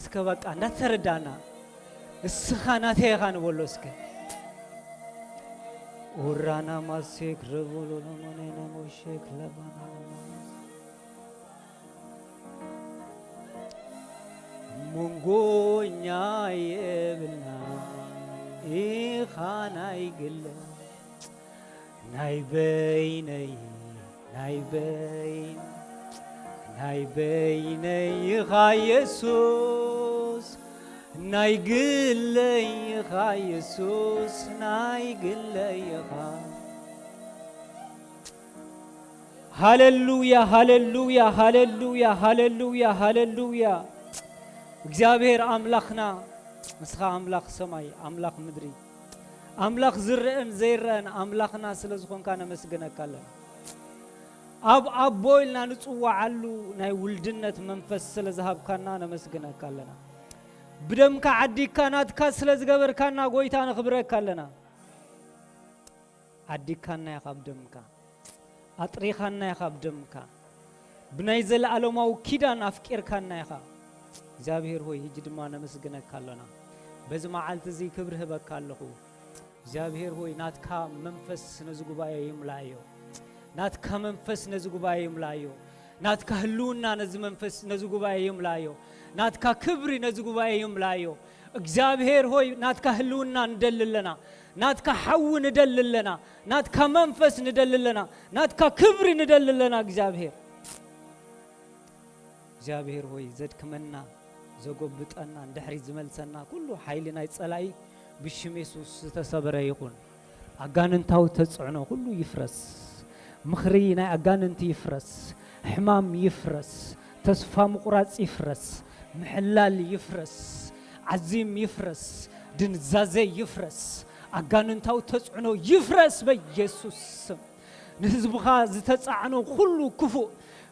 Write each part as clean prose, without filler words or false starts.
እስከ በቃ እንዳትረዳና እስኻናቴ ኻን ወሎስከ ኦራና ማሴክ ረቦሎ ለማኔና ሞሼክ ለባና ሙንጎኛ የብልና ኢኻናይ ግለ ናይ በይነይ ናይ በይነይ ኢኻ ኢየሱስ ናይ ግለይ ኢኻ ኢየሱስ ናይ ግለይ ኢኻ ሃሌሉያ ሃሌሉያ ሃሌሉያ ሃሌሉያ ሃሌሉያ እግዚአብሔር አምላክና ምስኻ አምላክ ሰማይ አምላክ ምድሪ አምላክ ዝርአን ዘይርአን አምላክና ስለዝኾንካ ነመስግነካለን አብ አቦይልና ንጽዋዓሉ ናይ ውልድነት መንፈስ ስለዝሃብካና ነመስግነካለና ብደምካ ዓዲካ ናትካ ስለዝገበርካና ጎይታ ነኽብረካለና ዓዲካና ያኻብ ደምካ አጥሪኻና ያኻብ ደምካ ብናይ ዘለዓለማው ኪዳን አፍቂርካና ያኻ እግዚአብሔር ሆይ ሂጅ ድማ ነመስግነካለና በዚ መዓልት እዚ ክብርህ በካለኹ እግዚአብሔር ሆይ ናትካ መንፈስ ነዝጉባኤ ይምላዮ ናትካ መንፈስ ነዝጉባኤ ይምላዮ ናትካ ህልውና ነዝ መንፈስ ነዝጉባኤ ይምላዮ ናትካ ክብሪ ነዝጉባኤ ይምላዮ እግዚአብሔር ሆይ ናትካ ህልውና እንደልለና ናትካ ሐው እንደልለና ናትካ መንፈስ እንደልለና ናትካ ክብሪ እንደልለና እግዚአብሔር ሆይ ዘድክመና ዘጎብጠና እንደሕሪ ዝመልሰና ኩሉ ኃይል ናይ ጸላይ ብሽም ኢየሱስ ተሰበረ ይኹን አጋንንታው ተጽዕኖ ሁሉ ይፍረስ ምኽሪ ናይ አጋንንት ይፍረስ ሕማም ይፍረስ ተስፋ ምቁራጽ ይፍረስ ምሕላል ይፍረስ ዓዚም ይፍረስ ድንዛዜ ይፍረስ አጋንንታው ተጽዕኖ ይፍረስ በኢየሱስ ስም ንህዝብኻ ዝተጻዕኖ ሁሉ ክፉ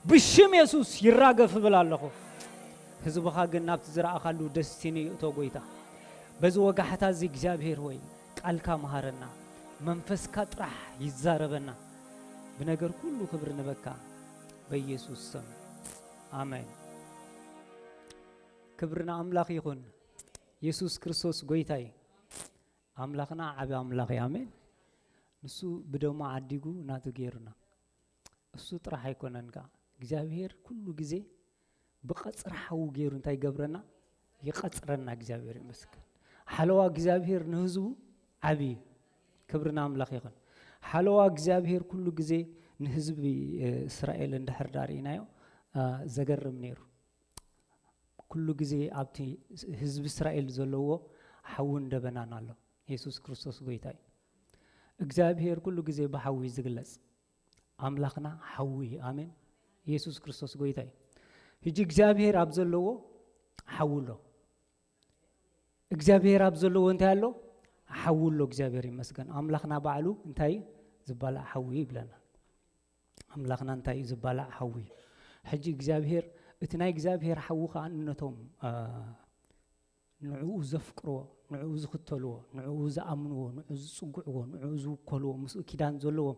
ብሽም ኢየሱስ ይራገፍ ብላለኹ ህዝብኻ ግን ናብቲ ዝረአኻሉ ደስቲኒ እቶ ጎይታ በዚ ወጋሕታ እዚ እግዚአብሔር ሆይ ቃልካ መሃረና መንፈስካ ጥራሕ ይዛረበና بنجر كله خبر نبكى بيسوع سم آمين كبرنا أملاك يكون يسوع كريستوس قويتاي أملاكنا عبي أملاك آمين نسو بدو ما عديقو ناتو غيرنا نسو ترح يكون أنكا جزابير كله جزء بقصر حو غيرون تاي قبرنا يقصرنا جزابير مسك حلوة جزابير نهزو عبي كبرنا أملاك يكون حلوة እግዚአብሔር كل ጊዜ ንህዝብ እስራኤል እንደሕር ዳሪናዮ ዘገርም ነይሩ كل ጊዜ ኣብቲ ህዝብ እስራኤል ዘለዎ ሐው እንደበናና ኣሎ ኢየሱስ ክርስቶስ ጎይታይ እግዚአብሔር كل ጊዜ በሐው ይዝግለጽ አምላክና ሐው አሜን ኢየሱስ ክርስቶስ ጎይታይ ህጂ እግዚአብሔር ኣብ ዘለዎ ሐው ኣሎ እግዚአብሔር ኣብ ዘለዎ እንታይ ኣሎ ሐውሎ እግዚአብሔር ይመስገን አምላክና ባዕሉ እንታይ ዝባላ ሐዊ ይብለና አምላክና እንታይ ዝባላ ሐዊ ሕጂ እግዚአብሔር እቲ ናይ እግዚአብሔር ሐውኻ እንነቶም ንዑ ዘፍቅሮ ንዑ ዝኽተልዎ ንዑ ዝኣምንዎ ንዑ ዝጽጉዕዎ ንዑ ዝውከልዎ ምስ ኪዳን ዘለዎ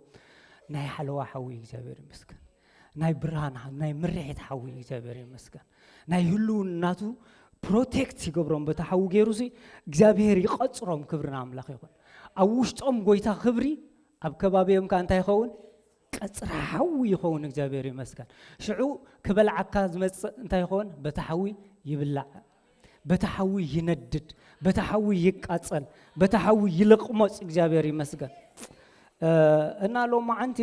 ናይ ሓለዋ ሐዊ እግዚአብሔር ይመስገን ናይ ብርሃን ናይ ምርሒት ሐዊ እግዚአብሔር ይመስገን ናይ ህልውናቱ ፕሮቴክት ይገብሮም በተሐው ገይሩሲ እግዚአብሔር ይቀጽሮም ክብርና አምላክ ይሁን አውሽጦም ጎይታ ክብሪ ኣብ ከባቢዮም ካንታ ይኸውን ቀጽራ ሐው ይኸውን እግዚአብሔር ይመስገን ሽዑ ክበልዓካ ዝመጽ እንታይ ይኸውን በተሐው ይብላዕ በተሐው ይነድድ በተሐው ይቃጸል በተሐው ይልቅሞጽ እግዚአብሔር ይመስገን እና ሎማ አንቲ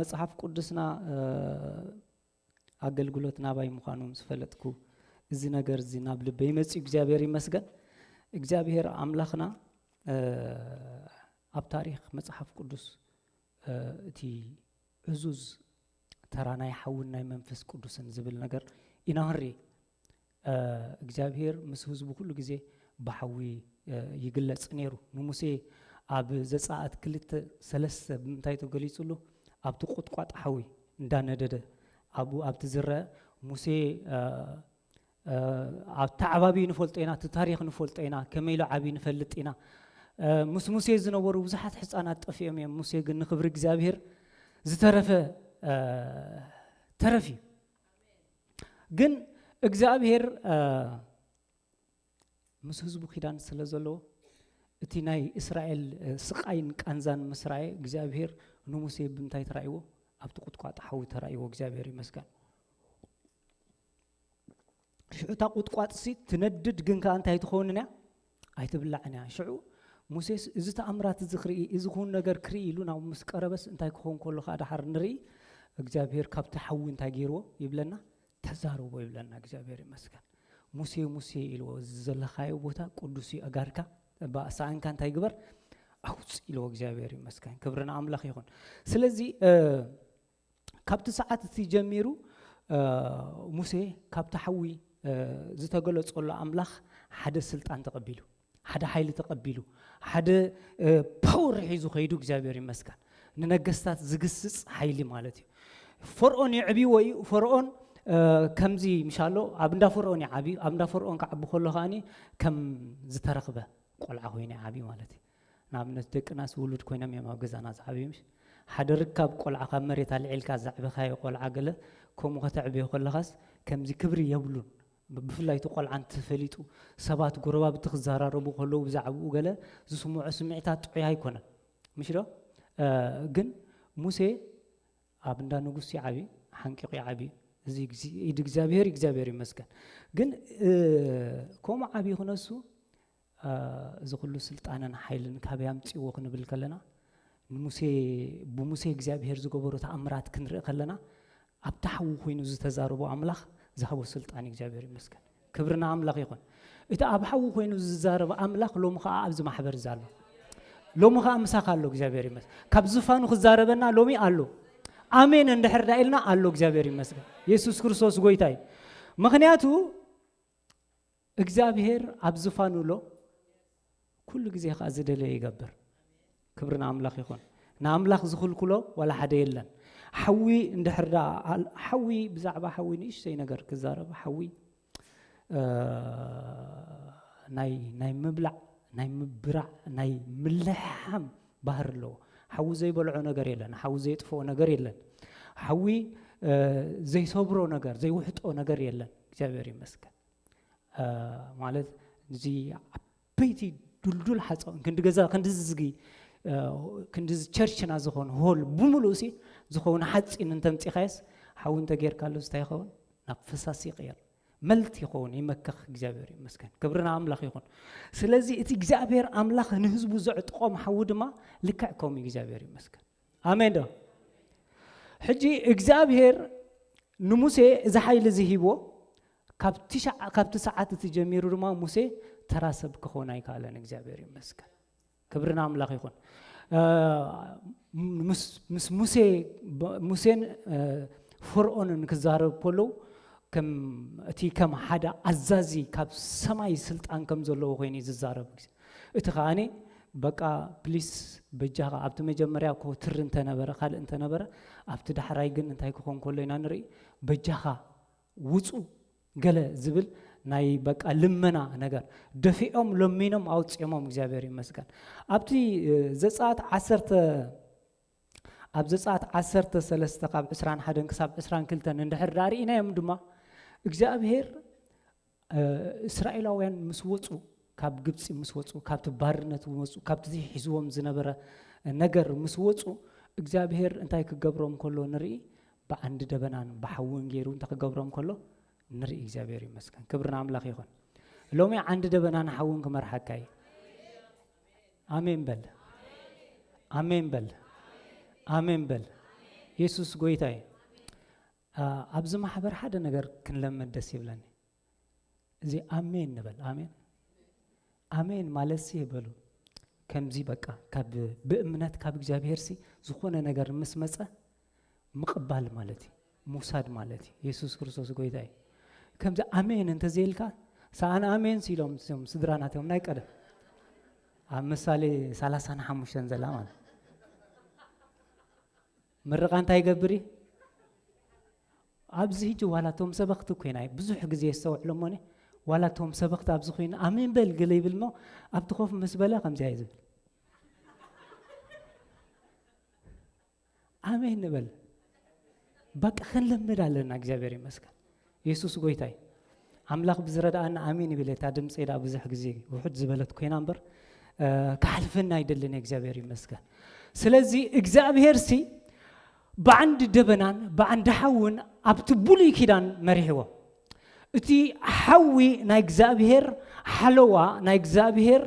መጽሐፍ ቅዱስና አገልግሎትና ባይ ምዃኑም ስፈለጥኩ እዚ ነገር እዚ ናብ ልበይ መጽ እግዚአብሔር ይመስገን እግዚአብሔር አምላክና ኣብ ታሪክ መጽሐፍ ቅዱስ እቲ ዕዙዝ ተራናይ ሐውና መንፈስ ቅዱስን ዝብል ነገር ኢናህሪ እግዚአብሔር ምስ ህዝቡ ሁሉ ጊዜ በሐዊ ይግለጽ ነይሩ ንሙሴ ኣብ ዘጻአት 2:3 ብምታይ ተገሊጹሉ ኣብቲ ቁጥቋጥ ሐዊ እንዳነደደ ኣብቲ ዝረ ሙሴ تعبابي نفلطينا تاريخ نفلطينا كميلو عبي نفلطينا موسى زنورو بزحات حصانات طفيهم موسى ግን ንኽብር እግዚአብሔር ዝተረፈ ተረፊ ግን እግዚአብሔር ምስ ህዝቡ ኪዳን ስለ ዘለዎ እቲ ናይ እስራኤል ስቃይን ቃንዛን ምስራይ እግዚአብሔር ንሙሴ ብምንታይ ተራእይዎ ኣብቲ ቁጥቋጥ ሓዊ ተራእይዎ እግዚአብሔር ይመስገን ሽዑታ ቁጥቋጥ ሲ ትነድድ ግን እንታይ ትኾንና ኣይትብላዕና ሽዑ ሙሴስ እዚ ተኣምራት እዚ ክርኢ እዚ ኩን ነገር ክርኢ ኢሉ ናብ ምስ ቀረበስ እንታይ ክኾን ከሎ ካዳሓር ንርኢ እግዚአብሔር ካብቲ ሓዊ እንታይ ገይርዎ ይብለና ተዛርቦ ይብለና እግዚአብሔር ይመስገን ሙሴ ሙሴ ኢልዎ ዘለኻዮ ቦታ ቅዱስ ኣጋርካ ባእሳንካ እንታይ ግበር ኣውፅ ኢልዎ እግዚአብሔር ይመስገን ክብርና ኣምላኽ ይኹን ስለዚ ካብቲ ሰዓት እቲ ጀሚሩ ሙሴ ካብቲ ሓዊ ዝተገለጸሉ ኣምላኽ ሓደ ስልጣን ተቀቢሉ ሓደ ሓይሊ ተቀቢሉ ሓደ ፓወር ሒዙ ኸይዱ እግዚአብሔር ይመስገን ንነገስታት ዝግስጽ ሓይሊ ማለት እዩ ፈርዖን ይዕቢ ወይ ፈርዖን ከምዚ ምሻሎ ኣብንዳ ፈርዖን ይዓቢ ኣብንዳ ፈርዖን ከዓቢ ከሎ ኻኒ ከም ዝተረኽበ ቆልዓ ኮይኑ ይዓቢ ማለት እዩ ናብነት ደቅናስ ውሉድ ኮይኖም እዮም ኣብ ገዛና ዝዓቢ ምሽ ሓደ ርካብ ቆልዓ ካብ መሬት ኣልዒልካ ዘዕብኻዮ ቆልዓ ገለ ከምኡ ከተዕብዮ ከለኻስ ከምዚ ክብሪ የብሉን ብፍላይ እቲ ቆልዓ እንትፈሊጡ ሰባት ጎረባብቲ ክዘራረቡ ከለዉ ብዛዕባኡ ገለ ዝስምዑ ስምዒታት ጥዑይ ኣይኮነን ምሽ ዶ ግን ሙሴ ኣብ እንዳ ንጉስ ይዓቢ ሓንቂቑ ይዓቢ እዚ ኢድ እግዚአብሔር ይመስገን ግን ከምኡ ዓቢ ክነሱ እዚ ኩሉ ስልጣንን ሓይልን ካብ ያምጽእዎ ክንብል ከለና ንሙሴ ብሙሴ እግዚአብሔር ዝገበሩ ተኣምራት ክንርኢ ከለና ኣብ ታሕዊ ኮይኑ ዝተዛረቡ ኣምላኽ ዝሃቦ ስልጣን እግዚአብሔር ይመስገን ክብርና ኣምላኽ ይኹን እቲ ኣብ ሓዊ ኮይኑ ዝዛረበ ኣምላኽ ሎሚ ኸዓ ኣብዚ ማሕበር ዛሎ ሎሚ ኸዓ ምሳኻ ኣሎ እግዚአብሔር ይመስገን ካብ ዝፋኑ ክዛረበና ሎሚ ኣሎ አሜን እንድሕርዳ ኢልና ኣሎ እግዚአብሔር ይመስገን ኢየሱስ ክርስቶስ ጎይታይ ምክንያቱ እግዚአብሔር ኣብ ዝፋኑ ሎ ኩሉ ግዜ ኸ ዝደለየ ይገብር ክብርና ኣምላኽ ይኹን ንኣምላኽ ዝኽልክሎ ወላ ሓደ የለን ሓዊ እንድሕርዳ ሓዊ ብዛዕባ ሓዊ ንእሽተይ ነገር ክዛረብ ሓዊ ናይ ምብላዕ ናይ ምብራዕ ናይ ምልሓም ባህር ኣለዎ ሓዊ ዘይበልዖ ነገር የለን ሓዊ ዘይጥፍኦ ነገር የለን ሓዊ ዘይሰብሮ ነገር ዘይውሕጦ ነገር የለን እግዚአብሔር ይመስገን ማለት እዚ ዓበይቲ ዱልዱል ሓፃው ክንድገዛ ክንድዝጊ ክንድዝ ቸርችና ዝኾን ሆል ብምሉእሲ ዝኾን ሓፂን እንተምፂኻየስ ሓዊ እንተጌርካሉ ስታይ ይኸውን ናብ ፈሳሲ ይቕየር መልት ይኸውን ይመከኽ እግዚአብሔር ይመስገን ክብርና ኣምላኽ ይኹን ስለዚ እቲ እግዚአብሔር ኣምላኽ ንህዝቡ ዘዕጥቆም ሓዊ ድማ ልክዕ ከምኡ እግዚአብሔር ይመስገን ኣሜን ዶ ሕጂ እግዚአብሔር ንሙሴ እዚ ሓይሊ ዝሂቦ ካብቲ ሰዓት እቲ ጀሚሩ ድማ ሙሴ ተራሰብ ክኾን ኣይከኣለን እግዚአብሔር ይመስገን ክብርና ኣምላኽ ይኹን ምስ ሙሴን ፈርዖንን ክዛረብ ከለዉ እቲ ከም ሓደ ኣዛዚ ካብ ሰማይ ስልጣን ከም ዘለዎ ኮይኑ ዝዛረብ እቲ ኸኣኒ በቃ ፕሊስ በጃኻ ኣብቲ መጀመርያ ኮ ትር እንተነበረ ካልእ እንተነበረ ኣብቲ ዳሕራይ ግን እንታይ ክኾን ከሎ ኢና ንርኢ በጃኻ ውፁ ገለ ዝብል ናይ በቃ ልመና ነገር ደፊኦም ለሚኖም ኣውፅኦሞም እግዚአብሔር ይመስገን ኣብቲ ዘጸአት 13 ካብ 21 ክሳብ 22 እንድሕር ዳርኢናዮም ድማ እግዚአብሔር እስራኤላውያን ምስ ወፁ ካብ ግብጽ ምስ ወፁ ካብቲ ባርነት ወፁ ካብቲ ሒዝዎም ዝነበረ ነገር ምስ ወፁ እግዚአብሔር እንታይ ክገብሮም ከሎ ንርኢ በዓንዲ ደበናን በሓውን ገይሩ እንታይ ክገብሮም ከሎ ንርኢ እግዚአብሔር ይመስገን ክብርና ኣምላኽ ይኹን ሎሚ ዓንዲ ደበናን ሓውን ክመርሓካይ አሜን በል አሜን በል አሜን በል ኢየሱስ ጎይታይ ኣብዚ ማሕበር ሓደ ነገር ክንለመድ ደስ ይብለኒ እዚ አሜን ንበል አሜን አሜን ማለት ሲ ይበሉ ከምዚ በቃ ካብ ብእምነት ካብ እግዚአብሔር ሲ ዝኾነ ነገር ምስ መፀ ምቅባል ማለት ሙሳድ ማለት ኢየሱስ ክርስቶስ ጎይታይ ከምዚ አሜን እንተ ዘይልካ ሳአና አሜን ሲሎም ስድራናቶም ናይ ቀደም ኣብ ምሳሌ 35 ዘላ ማለት ምርቃ እንታይ ይገብር ኣብዚ ሂጂ ዋላቶም ሰበኽቲ ኮይናይ ብዙሕ ግዜ ዝተውዕሎሞኒ ዋላቶም ሰበኽቲ ኣብዚ ኮይና አሜን በል ገለ ይብልሞ ኣብቲ ኮፍ ምስ በለ ከምዚ ኣይዝብል አሜን ንበል በቃ ክንለምድ ኣለና እግዚአብሔር ይመስገን ኢየሱስ ጎይታይ أملاك بزرد أنا آمين بله تادم سيدا بزح جزء وحد زبالة كوين أمبر كحلفنا يدلنا إجزابير مسكن سلزي إجزابير سي بعند دبنان بعند حون أبتبولي كدان مريحوا أتي حوي نايجزابير حلوة نايجزابير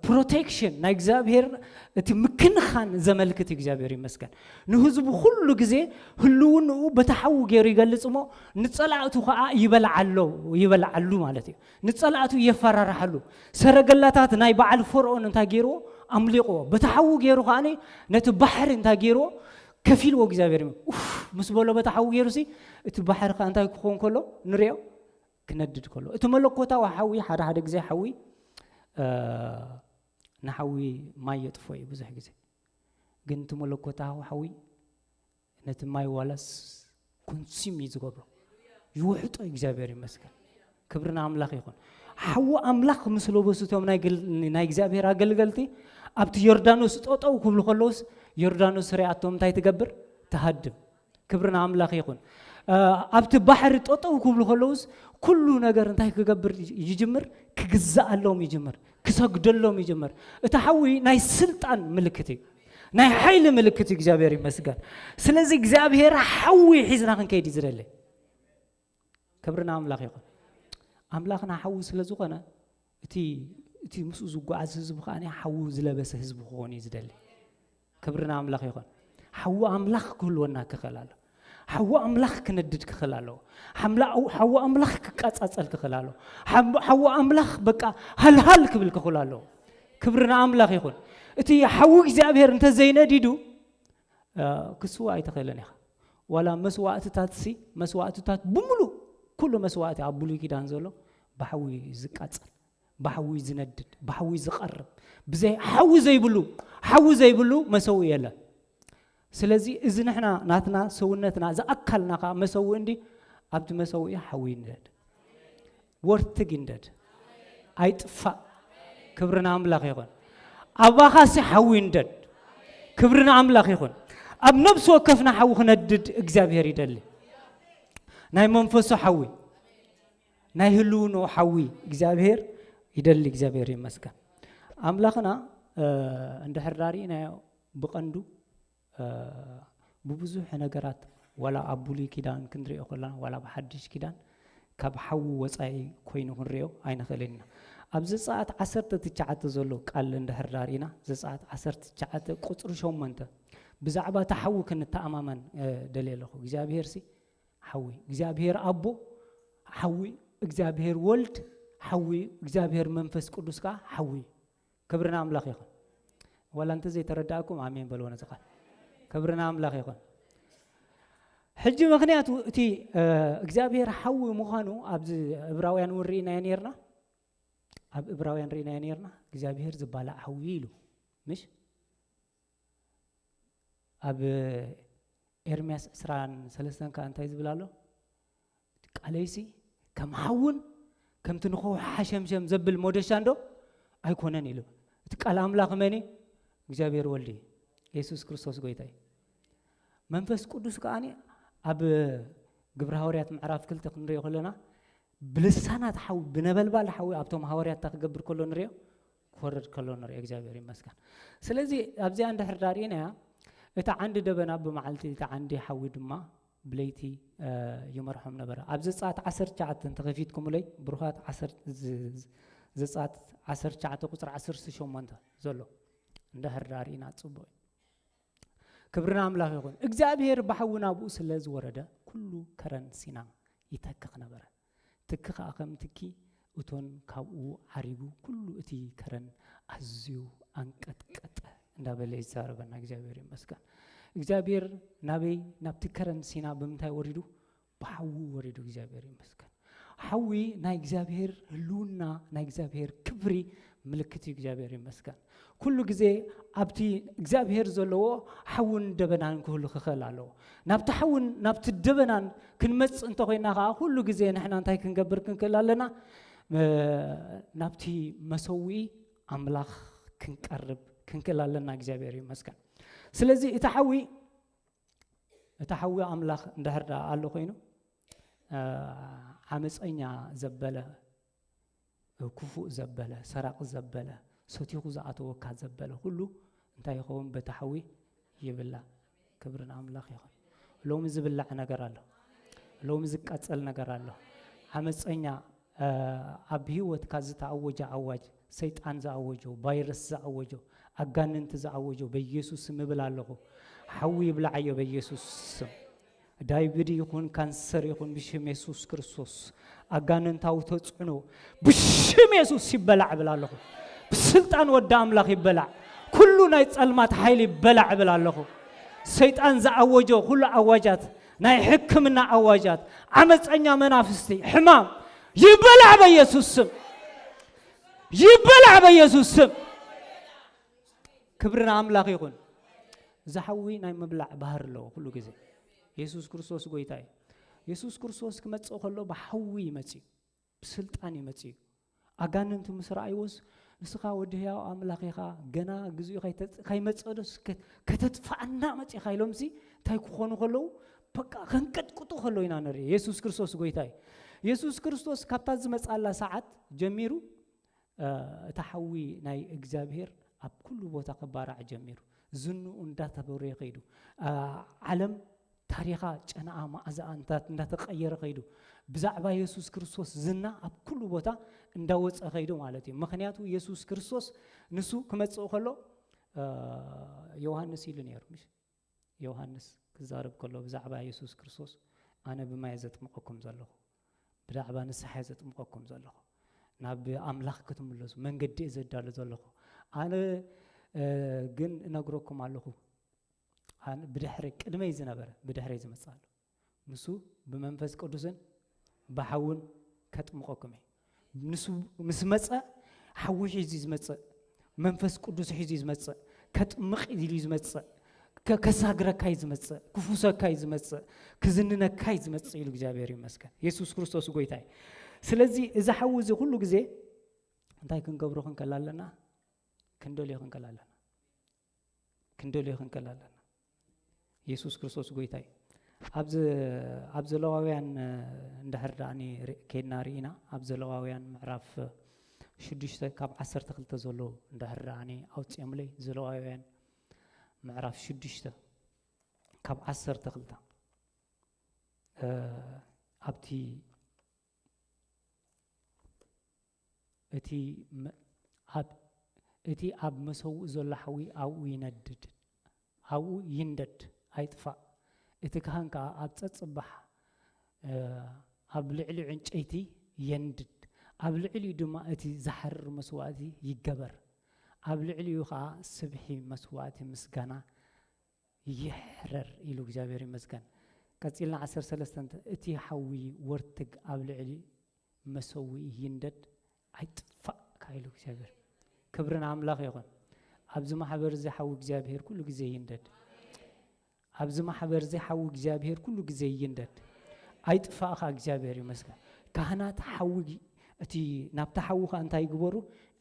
protection نايجزابير أتي مكن خان زملكة إجزابير مسكن نهزب كل جزء هلون وبتحو جري قال لسمو نتصلعتو خا يبلع علو مالتي نتصلعتو يفرر حلو سرقلاتات ناي بعل فرعون انتا جيرو أمليقو بتحو جيرو خاني نتبحر انتا جيرو كفيل وإجزابير مسبولو بتحو جيرو سي تبحر خان انتا يكون كله نريو كندد كله اتملكوتا وحوي حدا جزء حوي نحوي ما يطفوي بزح جزء قنت ملكوتها وحوي نت ما يولس كونسيم يزغبرو يوحط إجزابير مسكن كبرنا أملاك يكون حوا أملاك مسلو بسوتهم ناي إجزابير قلتي أبت يوردانوس أو كل خلوص يوردانوس ريعتهم تاي تجبر تهدم كبرنا أملاك يكون أبت بحر أو كل خلوص كل نجار تاي تجبر يجمر كجزاء اللهم يجمر كساق اللهم يجمر تحوي ناي سلطان ملكتي ناي حيل ملكتي إجزابير مسكن سلزي إجزابير حوي حزنا خن كيدي زرله كبرنا أملاك يكون أملاكنا حوي سلزوقنا تي مسوزو عزز بخاني حوي زلبس حزب خوني زدلي كبرنا أملاك يكون حوي أملاك كل ونا كخلاله حوي أملاك كندد كخلاله حوي أملاك كأسأل كخلاله حوي أملاك بقى هل كبل كخلاله كبرنا أملاك يكون تي حوي إجزابير أنت زينة ديدو كسوة يتخيلني ولا مسوات تاتسي مسوات تات بملو كل مسوات عبولي كده انزلوا بحوي زكاة بحوي زندد بحوي زقرب بزي حوي زي بلو مسوي له سلازي إذا نحنا ناتنا سوينتنا إذا أكلنا مسوي عندي أبد مسوي حوي ندد ورتق ندد أيتفا كبرنا أملاك يكون أبا خاسي حوي ندد كبرنا أملاك يكون أب نفس وكفنا حوي ندد إجزابير يدلي ناي منفسه حوي ناي هلونو حوي إجزابير يدل إجزابير يمسكن أملاكنا عند حراري ناي بقندو ببزوح نجارات ولا أبولي كدان كندري أقولنا ولا بحدش كدان كبحو وصاي كوينو هنريو أين خلينا أبز ساعات عصرت تجعت زلو قال عند حرارينا ساعات عصرت تجعت قطر شو منته بزعبة تحو كنت تأماما دليله إجزابير سي حوي إجزابير أبو حوي إجزابير ولد حوي إجزابير منفس قدوس كا حوي كبرنا أملاك يخون ولا أنت زي ترداكم عمين بلونا زقال كبرنا أملاك يخون حج مخنيات تي إجزابير حوي مخانو أبز إبراويان ورينا ينيرنا أب إبراويان رينا ينيرنا إجزابير زبالة حويلو مش أب إرمياس إسران سلسلة كأنت يزبلالو قاليسي كم حون كم تنخو حشم شم زبل مودشاندو أيكونن يلو تقال أملاك مني إجزابير ولدي يسوع كريستوس قويتاي منفس قدوس كأني أب قبر هوريات معرف كل تقنريو خلنا بلسانات حو بنبلبال حوي أبتم هوريات تقبر كله نريو خورد كله نريو إجزابير مسكن سلزي أبزي عند حرارينا إتا عندي دبنا بمعلتي إتا عندي حوي دما بليتي يمرحم نبرة أبز ساعات 10 ساعات تغفيتكم لي بروحات 10 ساعات 10 ساعات قصر 10 سشوم منته زلوا ده الرارينا تصبوا كبرنا أملاك يقول إجزابير بحونا بوس اللز ورده كله كرن سينا يتكخ نبرة تكخ أقام تكي وتون كاو عريبو كله إتي كرن أزيو أنكت كت ده بلي زار بنا إجزابير مسكن إجزابير نبي نبتكرن سينا بمتى وردو بحو وردو إجزابير مسكن حوي نا إجزابير لونا نا إجزابير كبري ملكتي إجزابير مسكن كل جزء أبتي إجزابير زلوا حون دبنان كله خلالو نبت حون نبت دبنان كن مس أنت قينا كل جزء نحن أنتي كن جبر كن كلالنا نبتي مسوي أملاخ كن قرب كن كلالنا إجزابير مسكن سلزي اتحوي أملاك اندهر قالو خينو ዓመፀኛ ዘበለ ክፉእ ዘበለ ሰራቅ ዘበለ ሰቲኹ ዝኣተወካ ዘበለ ሁሉ እንታይ ይኸውን በታሐዊ ይብላ ክብርን አምላኽ ይኹን ሎሚ ዝብላዕ ነገር አለ ሎሚ ዝቃጸል ነገር አለ ዓመፀኛ ኣብ ህይወትካ ዝተኣወጀ ኣዋጅ ሰይጣን ዝኣወጀው ቫይረስ ዝኣወጀው ኣጋንንት ዝኣወጀው በኢየሱስ ስም እብላለሁ ሓዊ ይብላዕዮ በኢየሱስ ስም ዳይቢድ ይኹን ካንሰር ይኹን ብሽም ኢየሱስ ክርስቶስ ኣጋንንታዊ ተጽዕኖ ብሽም ኢየሱስ ይበላዕ ብላለሁ ብስልጣን ወደ አምላኽ ይበላዕ ኩሉ ናይ ጸልማት ኃይል ይበላዕ ብላለሁ ሰይጣን ዝኣወጀው ሁሉ ኣዋጃት ናይ ሕክምና ኣዋጃት ዓመፀኛ መናፍስቲ ሕማም ይበላዕ በኢየሱስ ስም ይበላዕ በኢየሱስ ስም ክብርና አምላኽ ይኹን ዝሓዊ ናይ ምብላዕ ባህር ለው ሁሉ ጊዜ ኢየሱስ ክርስቶስ ጎይታይ ኢየሱስ ክርስቶስ ክመጽእ ከሎ በሓዊ ይመጽእ ብስልጣን ይመጽእ ኣጋንንት ምስራእይወስ ንስኻ ወዲ ሕያው አምላኽ ኢኻ ገና ግዜኡ ካይመጽእዶስ ከተጥፋእና መጽእ ኢሎምሲ እንታይ ክኾኑ ከለው በቃ ከንቀጥቅጡ ከለው ኢና ንርኢ ኢየሱስ ክርስቶስ ጎይታይ ኢየሱስ ክርስቶስ ካብታ ዝመጻላ ሰዓት ጀሚሩ ተሓዊ ናይ እግዚአብሔር ኣብ ኩሉ ቦታ ከባራዕ ጀሚሩ ዝንኡ እንዳተበረ ይኸይዱ ዓለም ታሪኻ ጨናኣ ማዕዛኣ እንዳተቀየረ ኸይዱ ብዛዕባ ኢየሱስ ክርስቶስ ዝና ኣብ ኩሉ ቦታ እንዳወፀ ኸይዱ ማለት እዩ ምክንያቱ ኢየሱስ ክርስቶስ ንሱ ክመጽእ ከሎ ዮሐንስ ኢሉ ነይሩ ምሽ ዮሐንስ ክዛረብ ከሎ ብዛዕባ ኢየሱስ ክርስቶስ ኣነ ብማይ ዘጥምቀኩም ዘለኹ ብዛዕባ ንስሐ ዘጥምቀኩም ዘለኹ ናብ አምላኽ ክትምለሱ መንገዲ ዘዳሉ ዘለኹ ኣነ ግን እነግረኩም ኣለኹ ኣነ ብድሕሪ ቅድመይ ዝነበረ ብድሕሪ ዝመጻሉ ንሱ ብመንፈስ ቅዱስን በሓውን ከጥምቀኩም ንሱ ምስ መጸ ሓዊ ሒዙ ዝመጽእ መንፈስ ቅዱስ ሒዙ ዝመጽእ ከጥምቕ ኢሉ ዝመጽእ ከሳግረካይ ዝመጽእ ክፉሰካይ ዝመጽእ ክዝንነካይ ዝመጽእ ኢሉ እግዚአብሔር ይመስገን ኢየሱስ ክርስቶስ ጎይታይ ስለዚ እዛ ሓዊ እዚ ሁሉ ጊዜ እንታይ ክንገብሮ ክንከላለና ክንደልዮ ክንከላለና ኢየሱስ ክርስቶስ ጎይታይ ኣብ ዘለዋውያን እንዳህርዳኒ ከይድና ርኢና ኣብ ዘለዋውያን ምዕራፍ 6 ካብ 12 ዘሎ እንዳህርዳኒ ኣውፅኦምለይ ዘለዋውያን ምዕራፍ 6 ካብ 12 ኣብቲ እቲ ኣብ መሰውእ ዘሎ ሓዊ ኣብኡ ይንደድ ኣይጥፋእ እቲ ካህን ከዓ ኣብ ፀጽባሕ ኣብ ልዕሊ ዕንጨይቲ የንድድ ኣብ ልዕሊኡ ድማ እቲ ዝሓርር መስዋእቲ ይገበር ኣብ ልዕሊኡ ከዓ ስብሒ መስዋእቲ ምስጋና ይሕረር ኢሉ እግዚአብሔር ይመስገን ቀጽልና 13 እቲ ሓዊ ወርትግ ኣብ ልዕሊ መሰውእ ይንደድ ኣይጥፋእ ካይሉ እግዚአብሔር ክብርና አምላኽ ይኹን ኣብዚ ማሕበር እዚ ሓዊ እግዚአብሔር ኩሉ ጊዜ ይንደድ ኣብዚ ማሕበር እዚ ሓዊ እግዚአብሔር ኩሉ ጊዜ ይንደድ ኣይጥፋእኻ እግዚአብሔር ይመስገን ካህናት ሓዊ እቲ ናብታ ሓዊ ኻ እንታይ ይግበሩ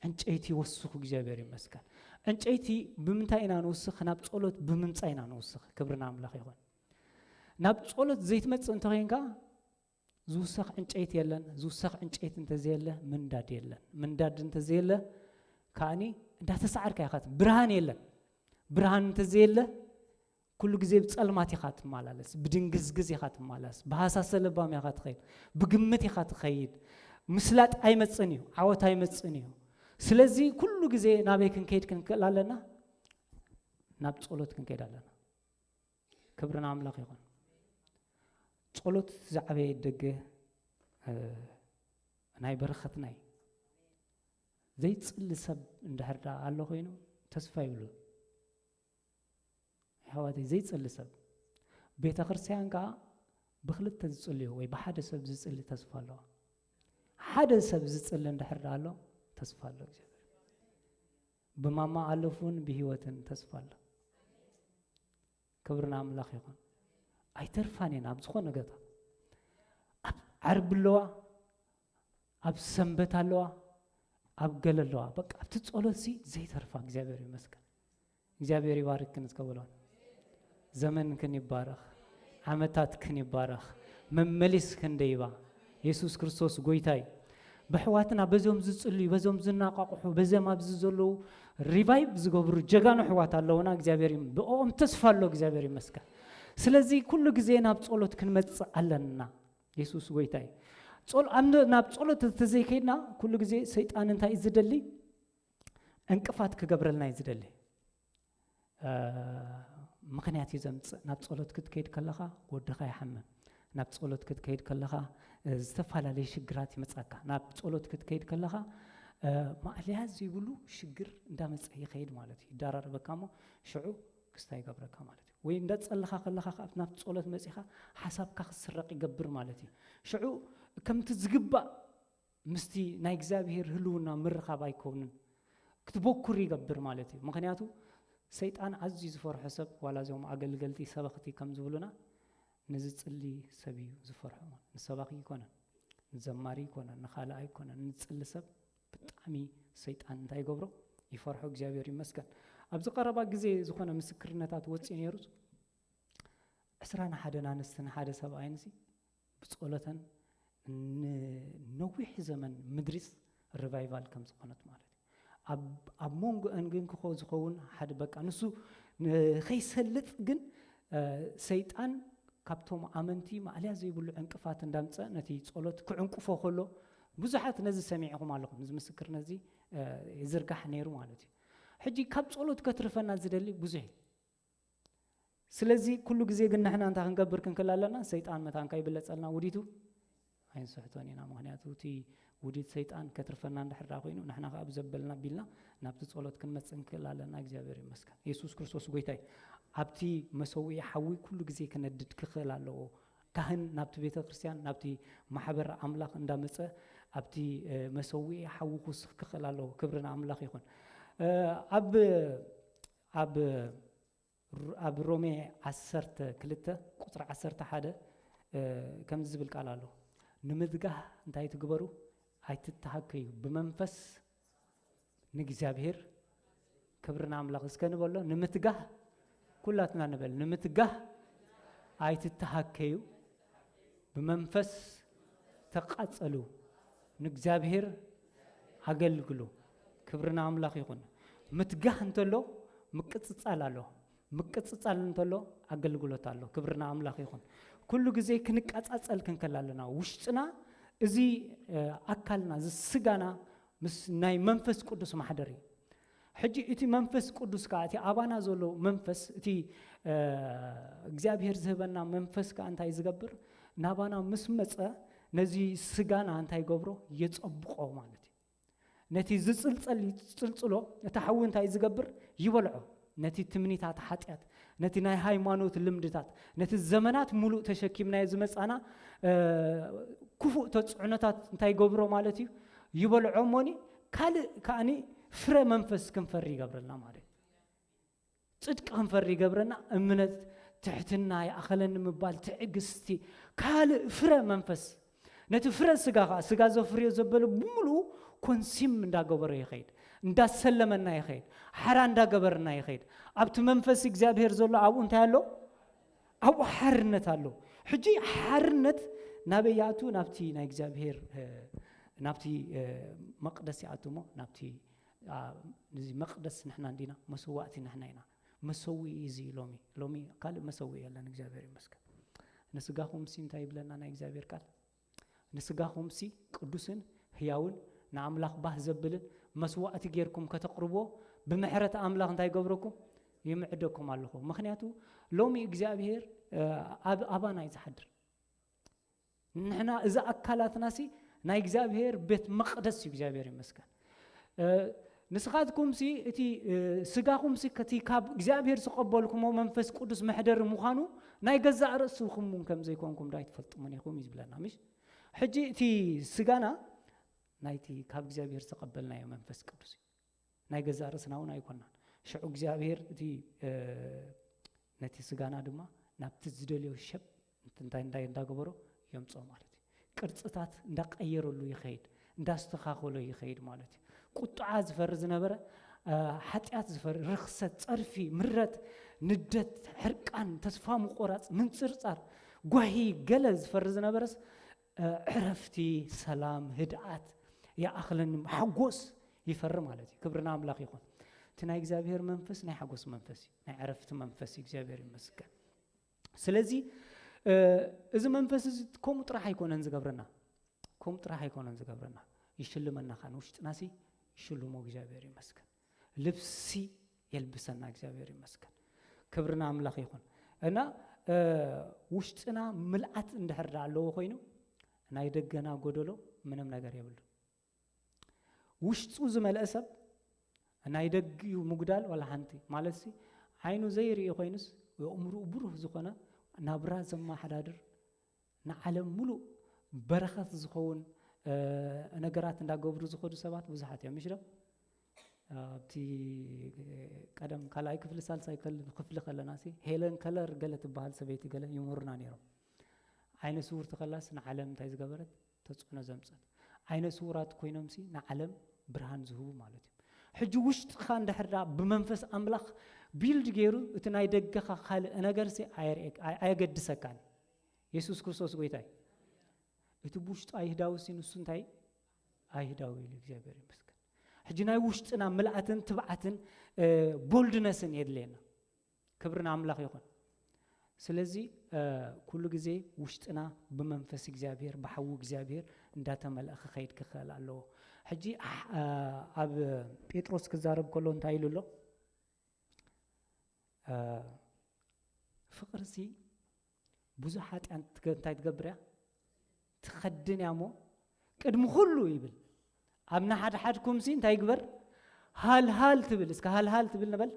ዕንጨይቲ ይወስኹ እግዚአብሔር ይመስገን ዕንጨይቲ ብምንታይ ኢና ንወስኽ ናብ ጸሎት ብምምጻእ ኢና ንወስኽ ክብርና አምላኽ ይኹን ናብ ጸሎት ዘይትመጽእ እንተኾይንካ ዝውሰኽ ዕንጨይቲ የለን ዝውሰኽ ዕንጨይቲ እንተዘየለ ምንዳድ የለን ምንዳድ እንተዘየለ ካኒ እንዳተሰዓርካ ኢኻ ብርሃን የለን ብርሃን እንተዘየለ ኩሉ ጊዜ ብጸልማት ኢኻ ትመላለስ ብድንግዝግዝ ኢኻ ትመላለስ በሃሳሰ ልባም ኢኻ ትኸይድ ብግምት ኢኻ ትኸይድ ምስላጥ ኣይመጽን እዩ ዓወት ኣይመጽን እዩ ስለዚ ኩሉ ጊዜ ናበይ ክንከይድ ክንክእል ኣለና ናብ ጸሎት ክንከይድ ኣለና ክብርና አምላኽ ይኹን ጸሎት ዝዓበየ ደገ ናይ በረኸት ናይ ዘይጽሊ ሰብ እንድሕር ኣሎ ኮይኑ ተስፋ ይብሉ ሕዋተይ ዘይጽሊ ሰብ ቤተ ክርስቲያን ከዓ ብኽልተ ዝጽልዩ ወይ ብሓደ ሰብ ዝጽሊ ተስፋ ኣለዋ ሓደ ሰብ ዝጽሊ እንድሕር ኣሎ ተስፋ ኣሎ እግዚአብሔር ብማማ ኣለፉን ብህይወትን ተስፋ ኣሎ ክብርና አምላኽ ይኹን ኣይተርፋኔን ኣብ ዝኾነ ገታ ኣብ ዓርብ ኣለዋ ኣብ ሰንበት ኣለዋ ኣብ ገለ ኣለዋ በቃ ኣብቲ ጸሎት ዘይተርፋ እግዚአብሔር ይመስገን እግዚአብሔር ይባርክን እስከብሎን ዘመን ክን ይባረኽ ዓመታት ክን ይባረኽ መመሊስ ክንደይባ ኢየሱስ ክርስቶስ ጎይታይ በሕዋትና በዞም ዝጽልዩ በዞም ዝናቋቁሑ በዘም ኣብዚ ዘለዉ ሪቫይቭ ዝገብሩ ጀጋኑ ሕዋት ኣለውና እግዚአብሔር ብኦም ተስፋ ኣሎ እግዚአብሔር ይመስገን ስለዚ ኩሉ ግዜ ናብ ጸሎት ክንመጽእ ኣለና ኢየሱስ ጎይታይ ናብ ጸሎት ተዘይከይና ኩሉ ግዜ ሰይጣን እንታይ ዝደሊ እንቅፋት ክገብረልና ይዝደሊ ምክንያት ይዘምጽእ ናብ ጸሎት ክትከይድ ከለኻ ወድኻ ይሐመም ናብ ጸሎት ክትከይድ ከለኻ ዝተፋላለየ ሽግራት ይመጻካ ናብ ጸሎት ክትከይድ ከለኻ ማዕልያ ዘይብሉ ሽግር እንዳመጽእ ይኸይድ ማለት እዩ ዳራርበካሞ ሽዑ ክስታ ይገብረካ ማለት እዩ ወይ እንዳጸለኻ ከለኻ ናብ ጸሎት መጽኻ ሓሳብካ ክስረቅ ይገብር ማለት እዩ ሽዑ ከምቲ ዝግባእ ምስቲ ናይ እግዚአብሔር ህልውና ምርኻብ ኣይኮንን ክትቦክር ይገብር ማለት እዩ ምክንያቱ ሰይጣን አዝዩ ዝፈርሖ ሰብ ዋላ ዞም አገልገልቲ ሰበኽቲ ከም ዝብሉና ንዝጽሊ ሰብ እዩ ዝፈርሖ ንሰባኺ ይኮነን ንዘማሪ ይኮነን ንኻልኣይ ይኮነን ንጽሊ ሰብ ብጣዕሚ ሰይጣን እንታይ ይገብሮ ይፈርሖ እግዚአብሔር ይመስገን ኣብዚ ቀረባ ግዜ ዝኾነ ምስክርነታት ወፅኡ ነይሩ 21 ኣንስትን ሓደ ሰብኣይን ብጸሎተን ነዊሕ ዘመን ምድሪስ ሪቫይቫል ከም ዝኾነት ማለት ኣብ ሞንጎ ግን ክኾ ዝኸውን ሓደ በቃ ንሱ ከይሰልጥ ግን ሰይጣን ካብቶም ኣመንቲ ማዕልያ ዘይብሉ ዕንቅፋት እንዳምፀ ነቲ ጸሎት ክዕንቅፎ ከሎ ብዙሓት ነዚ ሰሚዕኹም ኣለኹም እዚ ምስክር ነዚ ይዝርጋሕ ነይሩ ማለት እዩ ሕጂ ካብ ጸሎት ከትርፈና ዝደሊ ብዙሕ ስለዚ ኩሉ ግዜ ግን ንሕና እንታይ ክንገብር ክንክላለና ሰይጣን መታንካ ይብለጸልና ውዲቱ ኣይንስሕቶን ኢና ምክንያቱ እቲ ውዲት ሰይጣን ከትርፈና እንድሕራ ኮይኑ ንሕና ከዓ ብዘበልና ቢልና ናብቲ ጸሎት ክንመጽእ እንክላለና እግዚአብሔር ይመስገን ኢየሱስ ክርስቶስ ጎይታይ ኣብቲ መሰዊዕ ሓዊ ኩሉ ግዜ ክነድድ ክኽእል ኣለዎ ካህን ናብቲ ቤተ ክርስቲያን ናብቲ ማሕበር ኣምላኽ እንዳመጸ ኣብቲ መሰዊዕ ሓዊ ክውስኽ ክኽእል ኣለዎ ክብርና ኣምላኽ ይኹን ኣብ ሮሜ 12 ቁጥሪ 11 ከም ዝብል ቃል ኣሎ ንምድጋህ እንታይ ትግበሩ ኣይትተሃከዩ ብመንፈስ ንእግዚአብሔር ክብርና ኣምላኽ እስከንበሎ ንምትጋህ ኩላትና ንበል ንምትጋህ ኣይትተሃከዩ ብመንፈስ ተቃጸሉ ንእግዚአብሔር አገልግሉ ክብርና ኣምላኽ ይኹን ምትጋህ እንተሎ ምቅጽጻል ኣሎ ምቅጽጻል እንተሎ አገልግሎት ኣሎ ክብርና ኣምላኽ ይኹን ኩሉ ግዜ ክንቃጻጸል ክንከላለና ውሽጥና እዚ አካልና ዝስጋና ምስ ናይ መንፈስ ቅዱስ ማሕደር እዩ ሕጂ እቲ መንፈስ ቅዱስ ከዓ እቲ ኣባና ዘሎ መንፈስ እቲ እግዚአብሔር ዝህበና መንፈስ ከዓ እንታይ ዝገብር ናባና ምስ መጸ ነዚ ስጋና እንታይ ገብሮ የጸብቆ ማለት እዩ ነቲ ዝጽልጸል ይጽልጽሎ እቲ ሓዊ እንታይ ዝገብር ይበልዖ ነቲ ትምኒታት ሓጢያት ነቲ ናይ ሃይማኖት ልምድታት ነቲ ዘመናት ሙሉእ ተሸኪምናዮ ዝመጻና ክፉእ ተጽዕኖታት እንታይ ገብሮ ማለት እዩ ይበልዖ ሞኒ ካልእ ከኣኒ ፍረ መንፈስ ክንፈሪ ይገብረልና ማለት ጽድቂ ክንፈሪ ይገብረና እምነት ትሕትና ይኣኸለኒ ምባል ትዕግስቲ ካልእ ፍረ መንፈስ ነቲ ፍረ ስጋ ዘፍርዮ ዘበለ ብሙሉእ ኮንሲም እንዳገበረ ይኸይድ እንዳሰለመና ይኸይድ ሓራ እንዳገበርና ይኸይድ ኣብቲ መንፈስ እግዚአብሔር ዘሎ ኣብኡ እንታይ ኣሎ ኣብኡ ሓርነት ኣሎ ሕጂ ሓርነት ናበያቱ ናብቲ ናይ እግዚአብሔር ናብቲ መቅደስ ያቱሞ ናብቲ እዚ መቅደስ ንሕና እንዲና መስዋዕቲ ንሕና ኢና መሰዊዕ እዚ ሎሚ ካልእ መሰዊዕ የለን እግዚአብሔር ይመስገን ንስጋኹም እንታይ ይብለና ናይ እግዚአብሔር ቃል ንስጋኹም ቅዱስን ህያውን ንኣምላኽ ባህ ዘብልን መስዋዕቲ ጌርኩም ከተቅርቦ ብምሕረት ኣምላኽ እንታይ ገብረኩም ይምዕደኩም ኣለኹ ምክንያቱ ሎሚ እግዚአብሔር ኣባና ይዝሓድር ንሕና እዛ ኣካላትና ናይ እግዚአብሔር ቤት መቅደስ እዩ እግዚአብሔር ይመስገን ንስኻትኩም እቲ ስጋኹም ከቲ ካብ እግዚአብሔር ዝቀበልኩሞ መንፈስ ቅዱስ መሕደር ምዃኑ ናይ ገዛእ ርእስኹም ከም ዘይኮንኩም ዳይ ትፈልጡምን ኢኹም ይዝብለና ምሽ ሕጂ እቲ ስጋና ናይቲ ካብ እግዚአብሔር ተቀበልናዮ መንፈስ ቅዱስ ናይ ገዛእ ርእስና እውን ኣይኮናን ሽዑ እግዚአብሔር እቲ ነቲ ስጋና ድማ ናብቲ ዝደልዮ ሸብ እንታይ እንዳገበሮ የምጾ ማለት እዩ ቅርጽታት እንዳቀየረሉ ይኸይድ እንዳስተኻኸሎ ይኸይድ ማለት እዩ ቁጥዓ ዝፈር ዝነበረ ሓጢያት ዝፈር ርክሰት ጸርፊ ምረት ንደት ሕርቃን ተስፋ ምቆራጽ ምንጽርጻር ጓሂ ገለ ዝፈር ዝነበረስ عرفتي سلام هدأت يا أخلن حقوس يفرم عليه كبرنا أملاك يكون تناي إجابير منفس ناي حقوس منفسي ناي عرفت منفسي إجابير مسك سلزي إذا منفس كم تراح يكون أنز قبرنا كم تراح يكون أنز قبرنا يشلو منا خانوش ناسي يشلو مو إجابير مسك لبسي يلبسنا إجابير مسك كبرنا أملاك يكون أنا وشتنا ملأت اندهر على خوينو أنا يدقنا قدلو منم نجار يبلو وشتو زمل أسب أنا يدق مقدال ولا حنتي مالسي عينو زيري خوينس وأمره بروه زخنا نبرة زما حدادر نعلم ملو برخة زخون أنا قرأت إن قبر زخون سبات بزحات يا مشرب بتي قدم كلا يكفل سال سايكل كفل خلا ناسي هيلن كلر قالت بحال سبيتي قال يمرنا نيرو عين سور تخلص نعلم تايز قبرت تصقنا زمصت عين سورات كوينمسي نعلم برهان زهو مالتي حجو وشت خان دحرا بمنفس املاخ بيلد غيرو اتنا يدغخ خال انا غرسي ايقدسكان يسوع كريستوس غويتاي اتبوشت ايهداوسي نسنتاي ايهداوي لእግዚአብሔር ይመስገን حجناي وشتنا ملأتن تبعتن بولدنسن يدلينا كبرنا املاخ يكون سلازي كل غزي وشتنا بمنفس እግዚአብሔር بحو እግዚአብሔር እንዳተመለኸ خيد كخال الله حجي اب بيتروس كزارب كله انتايلو فقرسي بزحات انت تايتغبريا تخدن يامو قدم كله يبل امنا حدكم سي انت يغبر هال تبل اسك هال تبل نبل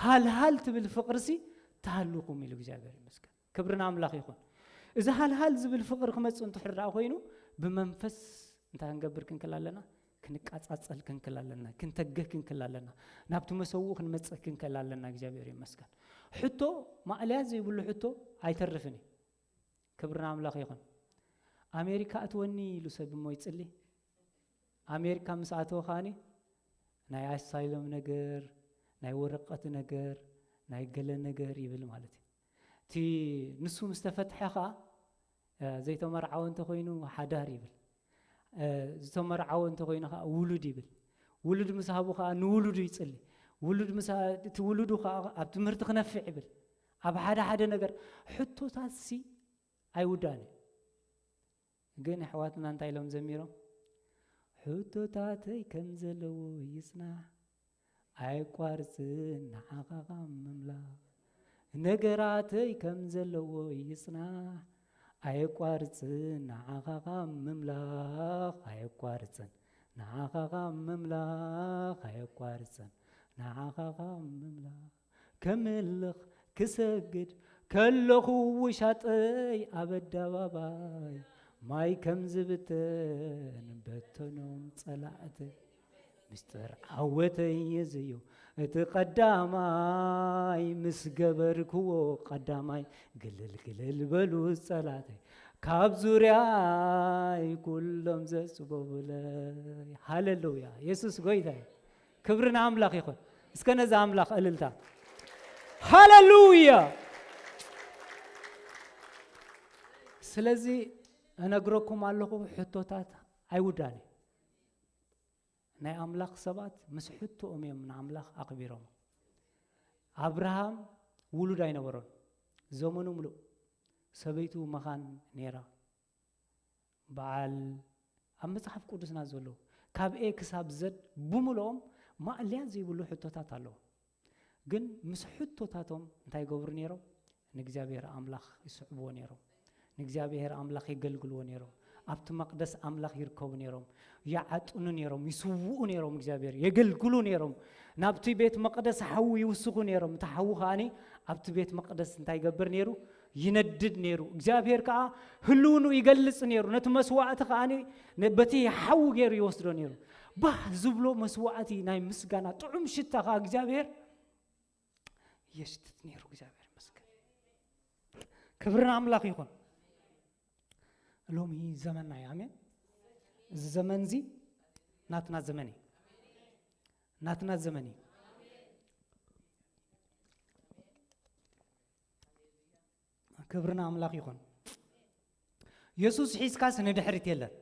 هال تبل فقرسي تعلقوا ميلو እግዚአብሔር ይመስገን ክብርና አምላክ ይሁን اذا هال ዝብል ፍቅር ከመጽ እንት ሕራ ኮይኑ በመንፈስ እንታ እንገብር ክንከላለና ክንቃጻጸል ክንከላለና ክንተገህ ክንከላለና ናብቱ መሰው ክንመጽህ ክንከላለና እግዚአብሔር ይመስገን ሕቶ ማዕልያ ዘይብሉ ሕቶ አይተርፍኒ ክብርና አምላክ ይሁን አሜሪካ አትወኒ ሉሰብ ሞይጽሊ አሜሪካ መስአቶ ኻኒ ናይ አሳይለም ነገር ናይ ወረቀት ነገር ናይ ገለ ነገር ይብል ማለት ቲ ንሱ መስተፈትሐኻ ዘይተመርዓው እንተ ኮይኑ ሓዳር ይብል ዝተመርዓው እንተ ኮይንኻ ውሉድ ይብል ውሉድ መስሃቡኻ ንውሉድ ይጽሊ ውሉድ መሳ ትውሉዱኻ ኣብ ትምህርት ክነፍዕ ይብል ኣብ ሓደ ነገር ሕቶታሲ ኣይውዳኒ ግን ኣሕዋትና እንታይ ኢሎም ዘሚሮም ሕቶታተይ ከም ዘለዎ ይጽናዕ ኣይቋርጽን ንዓኻ መምላኽ ነገራተይ ከም ዘለዎ ይጽናዕ ኣይቋርጽን ንዓኻ መምላኽ ኣይቋርጽን ንዓኻ መምላኽ ኣይቋርጽን ንዓኻ መምላኽ ከምልኽ ክሰግድ ከለኹ ውሻጠይ ኣብ ኣደባባይ ማይ ከም ዝብተን በተኖም ጸላእተይ مستر عوتي يزيو اتقداماي مسجبركو قداماي قلل بلو صلاتي كاب زورياي كلهم زسبوبلاي هاليلويا يسوع غويتاي كبرنا املاك يكون اسكنز املاك اللتا هاليلويا سلازي انا اقركم علىكم حطوتات ايوداني ناي أملاك سبات مسحوتو أميم من أملاك أقبيرهم أبراهام ولد أين ورون زمنو ملو سبيتو مخان نيرا بعل أما صحف قدس نازلو كاب كساب زد بملوم ما اللي زي بلو حطوتات الله جن مسحوتوتاتهم انتاي قبر نيرو نجزابير أملاك يسعبو نيرو نجزابير أملاك يقلقلو نيرو أبت مقدس أملاك يركب نيرهم يعطون نيرهم يسوون نيرهم إجابير يقلقلون نيرهم نبتي بيت مقدس حوي يوسقون نيرهم تحوو خاني أبت بيت مقدس انتاي قبر نيرو يندد نيرو إجابير كا هلونو يقلص نيرو نتمسوعة خاني نبتي حو غير يوسدو نيرو باه زبلو مسوعتي ناي مسقانا طعم شتا خا إجابير يشتت نيرو إجابير مسك كبرنا أملاك يكون لهم هي زمننا يا عمي الزمن زي ناتنا زمني كبرنا أملاك يكون ኢየሱስ ሒስካስ ንድሕሪት የለን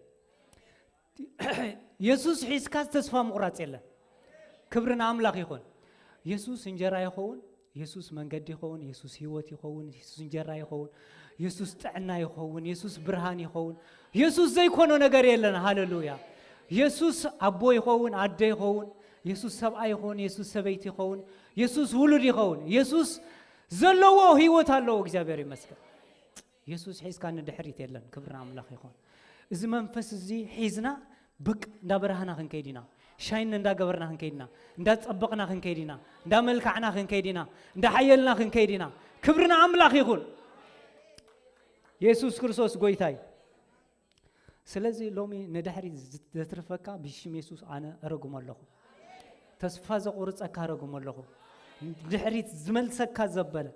ኢየሱስ ሒስካስ ተስፋ ምቁራጽ የለን ክብርና አምላኽ ይኹን ኢየሱስ እንጀራ ይኸውን ኢየሱስ መንገድ ይኸውን ኢየሱስ ህይወት ይኸውን ኢየሱስ እንጀራ ይኸውን ኢየሱስ ጥዕና ይኸውን ኢየሱስ ብርሃን ይኸውን ኢየሱስ ዘይኮነ ነገር የለን ሃሌሉያ ኢየሱስ አቦ ይኸውን አደ ይኸውን ኢየሱስ ሰብአ ይኸውን ኢየሱስ ሰበይቲ ይኸውን ኢየሱስ ውሉድ ይኸውን ኢየሱስ ዘለዎ ህይወት አለው እግዚአብሔር ይመስገን ኢየሱስ ሒስካ ንድሕሪት የለን ክብርና አምላኽ ይኹን እዚ መንፈስ እዚ ሒዝና ብቅ እንዳበረሃና ክንከይዲና ሻይን እንዳገበርና ክንከይዲና እንዳጸበቅና ክንከይዲና እንዳመልካዕና ክንከይዲና እንዳሐየልና ክንከይዲና ክብርና አምላኽ ይኹን ኢየሱስ ክርስቶስ ጎይታይ ስለዚህ ሎሚ ንድሕሪ ዘትርፈካ ብሽም ኢየሱስ አነ አረጉመለኹ ተስፋ ዘቁርጸካ አረጉመለኹ ድሕሪት ዝመልሰካ ዘበለ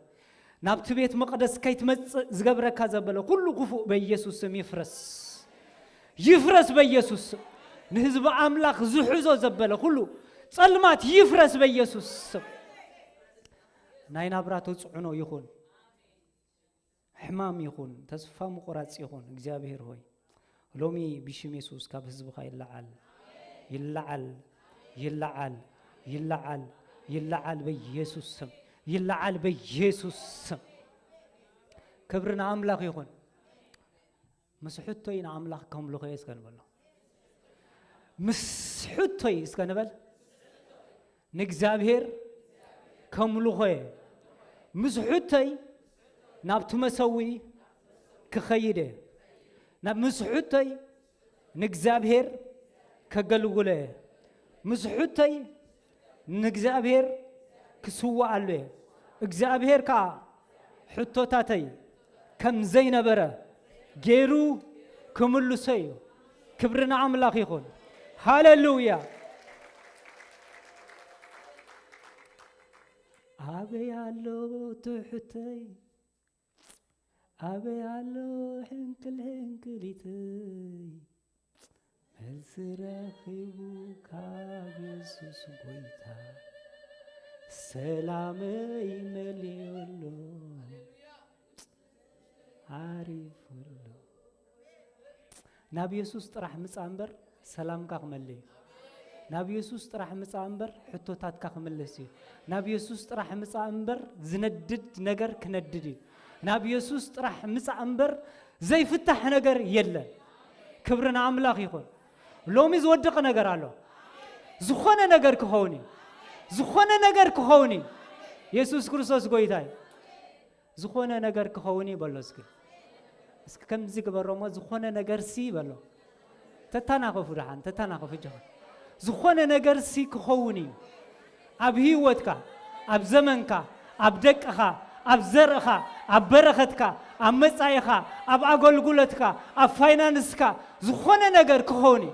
ናብቲ ቤት መቅደስ ከይትመጽእ ዝገብረካ ዘበለ ኩሉ ክፉእ በኢየሱስ ስም ይፍረስ በኢየሱስ ስም ንህዝብ አምላኽ ዝሕዞ ዘበለ ኩሉ ጸልማት ይፍረስ በኢየሱስ ስም ናይ ናብራቶ ጽዕኖ ይኹን ሕማም ይኹን ተስፋ ምቁራጽ ይኹን እግዚአብሔር ሆይ ሎሚ ብሽም ኢየሱስ ካብ ህዝብኻ ይለዓል በኢየሱስ ስም ይለዓል በኢየሱስ ስም ክብርና አምላኽ ይኹን مسحوتي نعملها كم لغة إسكان بالله مسحوتي إسكان بال نجزابير كم لغة مسحوتي نبت مسوي كخيره نب مسحوتي نجزابير كجلوله مسحوتي نجزابير كسوة عليه إجزابير كا حطوتاتي كم زين برا جيرو كملو سيو كبرنا عملاق يخون هاللويا أبي علو تحتي أبي علو هنكليتي السراخي كابيسوس قويتا سلامي مليولو عارف نبي يسوع طرح مصامبر سلام كخملي نبي يسوع طرح مصامبر حطوتات كخملسي نبي يسوع طرح مصامبر زندد نجر كنددي نبي يسوع طرح مصامبر زي فتح نجر يلا كبرنا عملاق يكون لومي زودق نجر على زخونه نجر كهوني زخونه نجر كهوني يسوع كريستوس قويتاي زخونه نجر كهوني بلوسك اسك كم زيك برمو زخونه نجر سي بلو تتناقف فرحان تتناقف جهان زخونه نجر سي كهوني اب هيوتك اب زمنك اب دقخ اب زرخ اب برختك اب مصايخ اب اغلغلتك اب فاينانسك زخونه نجر كهوني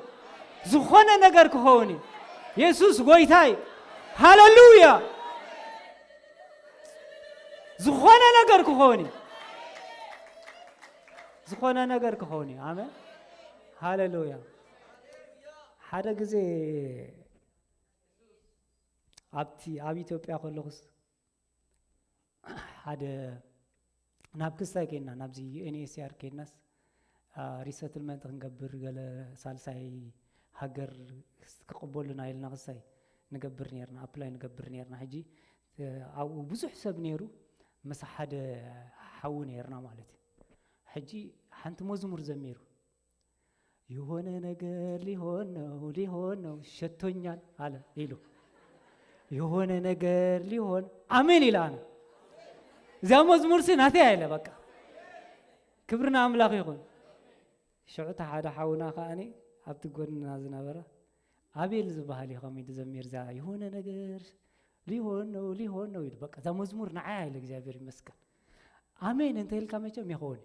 زخونه نجر كهوني يسوع غويتاي هاليلويا زخونه نجر كهوني زخونه نجر كهوني آمين هاليلويا حدا غزي ابتي اب ኢትዮጵያ ኮለኹስ حدا ናብክሳይ ከና ናብዚ ኤንኤስአር ከናስ ሪሰትልመንት ክንገብር ገለ ሳልሳይ ሀገር ከቀበሉና ይልና ክሳይ ንገብር ነርና አፕላይ ንገብር ነርና ሕጂ አው ብዙሕ ሰብ ነሩ መስ ሓደ ሓው ነርና ማለት ሕጂ ሓንቲ መዝሙር ዘሚሩ የሆነ ነገር ሊሆን ነው ሸቶኛል አለ ኢሉ የሆነ ነገር ሊሆን አሜን ይላል ዛ መዝሙር ሲናቴ አይለ በቃ ክብርና አምላኽ ይሁን ሽዑታ ሓደ ሓውና ካኒ ኣብቲ ጎንና ዝነበረ አቤል ዝበሃል ይኸሚድ ዘሚር ዛ የሆነ ነገር ሊሆን ነው ይል በቃ ዛ መዝሙር ንዓይ አይለ እግዚአብሔር ይመስገን አሜን እንተ ይልካ መቼም ይሆን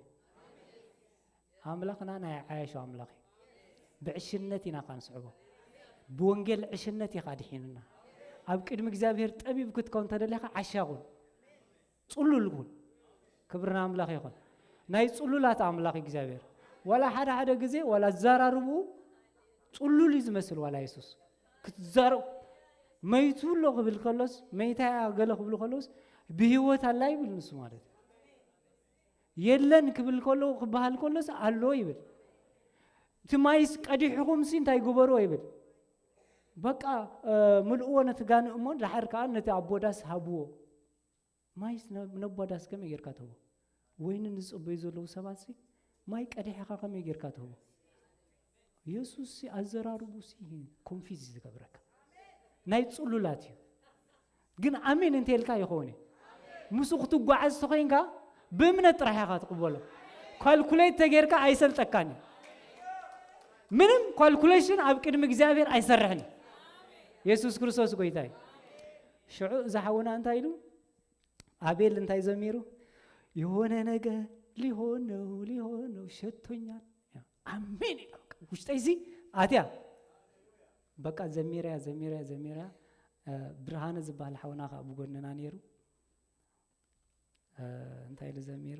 አምላኽና ናይ ዓያሾ አምላኽ ብዕሽነት ኢና ካንስዕቦ ብወንጌል ዕሽነት ይኻድሒንና ኣብ ቅድሚ እግዚአብሔር ጠቢብ ክትከውን ተደለኻ ዓሻኹን ጽሉልኩን ክብርና አምላኽ ይኹን ናይ ጽሉላት አምላኽ እግዚአብሔር ወላ ሓደ ጊዜ ወላ ዘራርቡ ጽሉል ይዝመስል ወላ ኢየሱስ ክትዛሩ መይቱ ሎ ክብል ከሎስ መይታ ገለ ክብል ከሎስ ብህይወት አላይ ብል ንሱ ማለት የለን ክብል ኮሎ ክባሃል ኮሎስ አሎ ይብል ትማይስ ቀዲሕኩም ሲ እንታይ ግበሩ ይብል በቃ ምልኦ ነትጋን እሞን ዳሕርካ ነቲ አቦዳስ ሃብዎ ማይስ ነቦዳስ ከመ ጌርካ ተው ወይንን ዝጽበዩ ዘለው ሰባት ማይ ቀዲሕካ ከመ ጌርካ ተው ኢየሱስ አዘራርቡሲ ኮንፊዝ ዝገብረካ ናይ ጽሉላት እዩ ግን አሜን እንተልካ ይኾነ ሙሱ ክትጓዓዝ ተኮይንካ በእምነት ጥራሕካ ትቅበሎ ካልኩሌት ተጌርካ አይሰልጠካኒ ምንም ካልኩሌሽን ኣብ ቅድሚ እግዚአብሔር አይሰርሕኒ ኢየሱስ ክርስቶስ ጎይታይ ሽዑ ዘሐውና እንታይ ኢሉ አቤል እንታይ ዘሚሩ የሆነ ነገር ሊሆነው ሸቶኛል አሜን ውሽጠይዚ አትያ በቃ ዘሚሪያ ብርሃነ ዝባል ሐውና ካብጎነና ነይሩ እንታይ ለዘሚሩ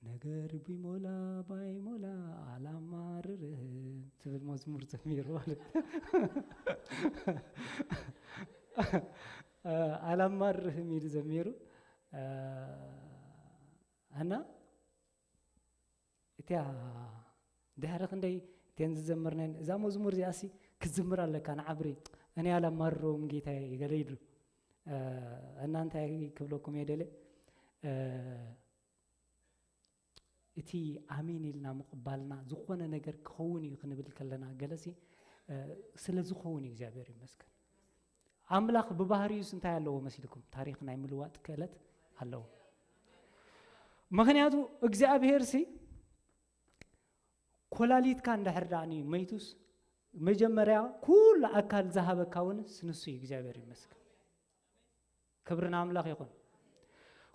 ነገር ቢሞላ ባይሞላ አላማርርህ ትብል መዝሙር ዘሚሩ ማለት አላማርርህ ሚል ዘሚሩ እና እቲያ ድሕሪ ክንደይ ተንዝ ዘመርነን እዛ መዝሙር ዚያሲ ክዝምር ኣለካ ንዓብሪ እኔ አላማርሮም ጌታዬ ይገለይዱ እናንተ ክብለኩም የደለ እቲ አሜን ኢልና ምቅባልና ዝኾነ ነገር ክኸውን ይኽንብል ከለና ገለሲ ስለ ዝኾውን እግዚአብሔር ይመስገን አምላኽ በባህሪው እንታይ ያለው መስልኩም ታሪክ ናይ ምልዋጥ ከለት አለው ምክንያቱ እግዚአብሔር ኮላሊትካ እንደሕርዳኒ መይቱስ መጀመሪያ ኩሉ አካል ዘሃበካውን ስንሱ እግዚአብሔር ይመስገን ክብርና አምላኽ ይኹን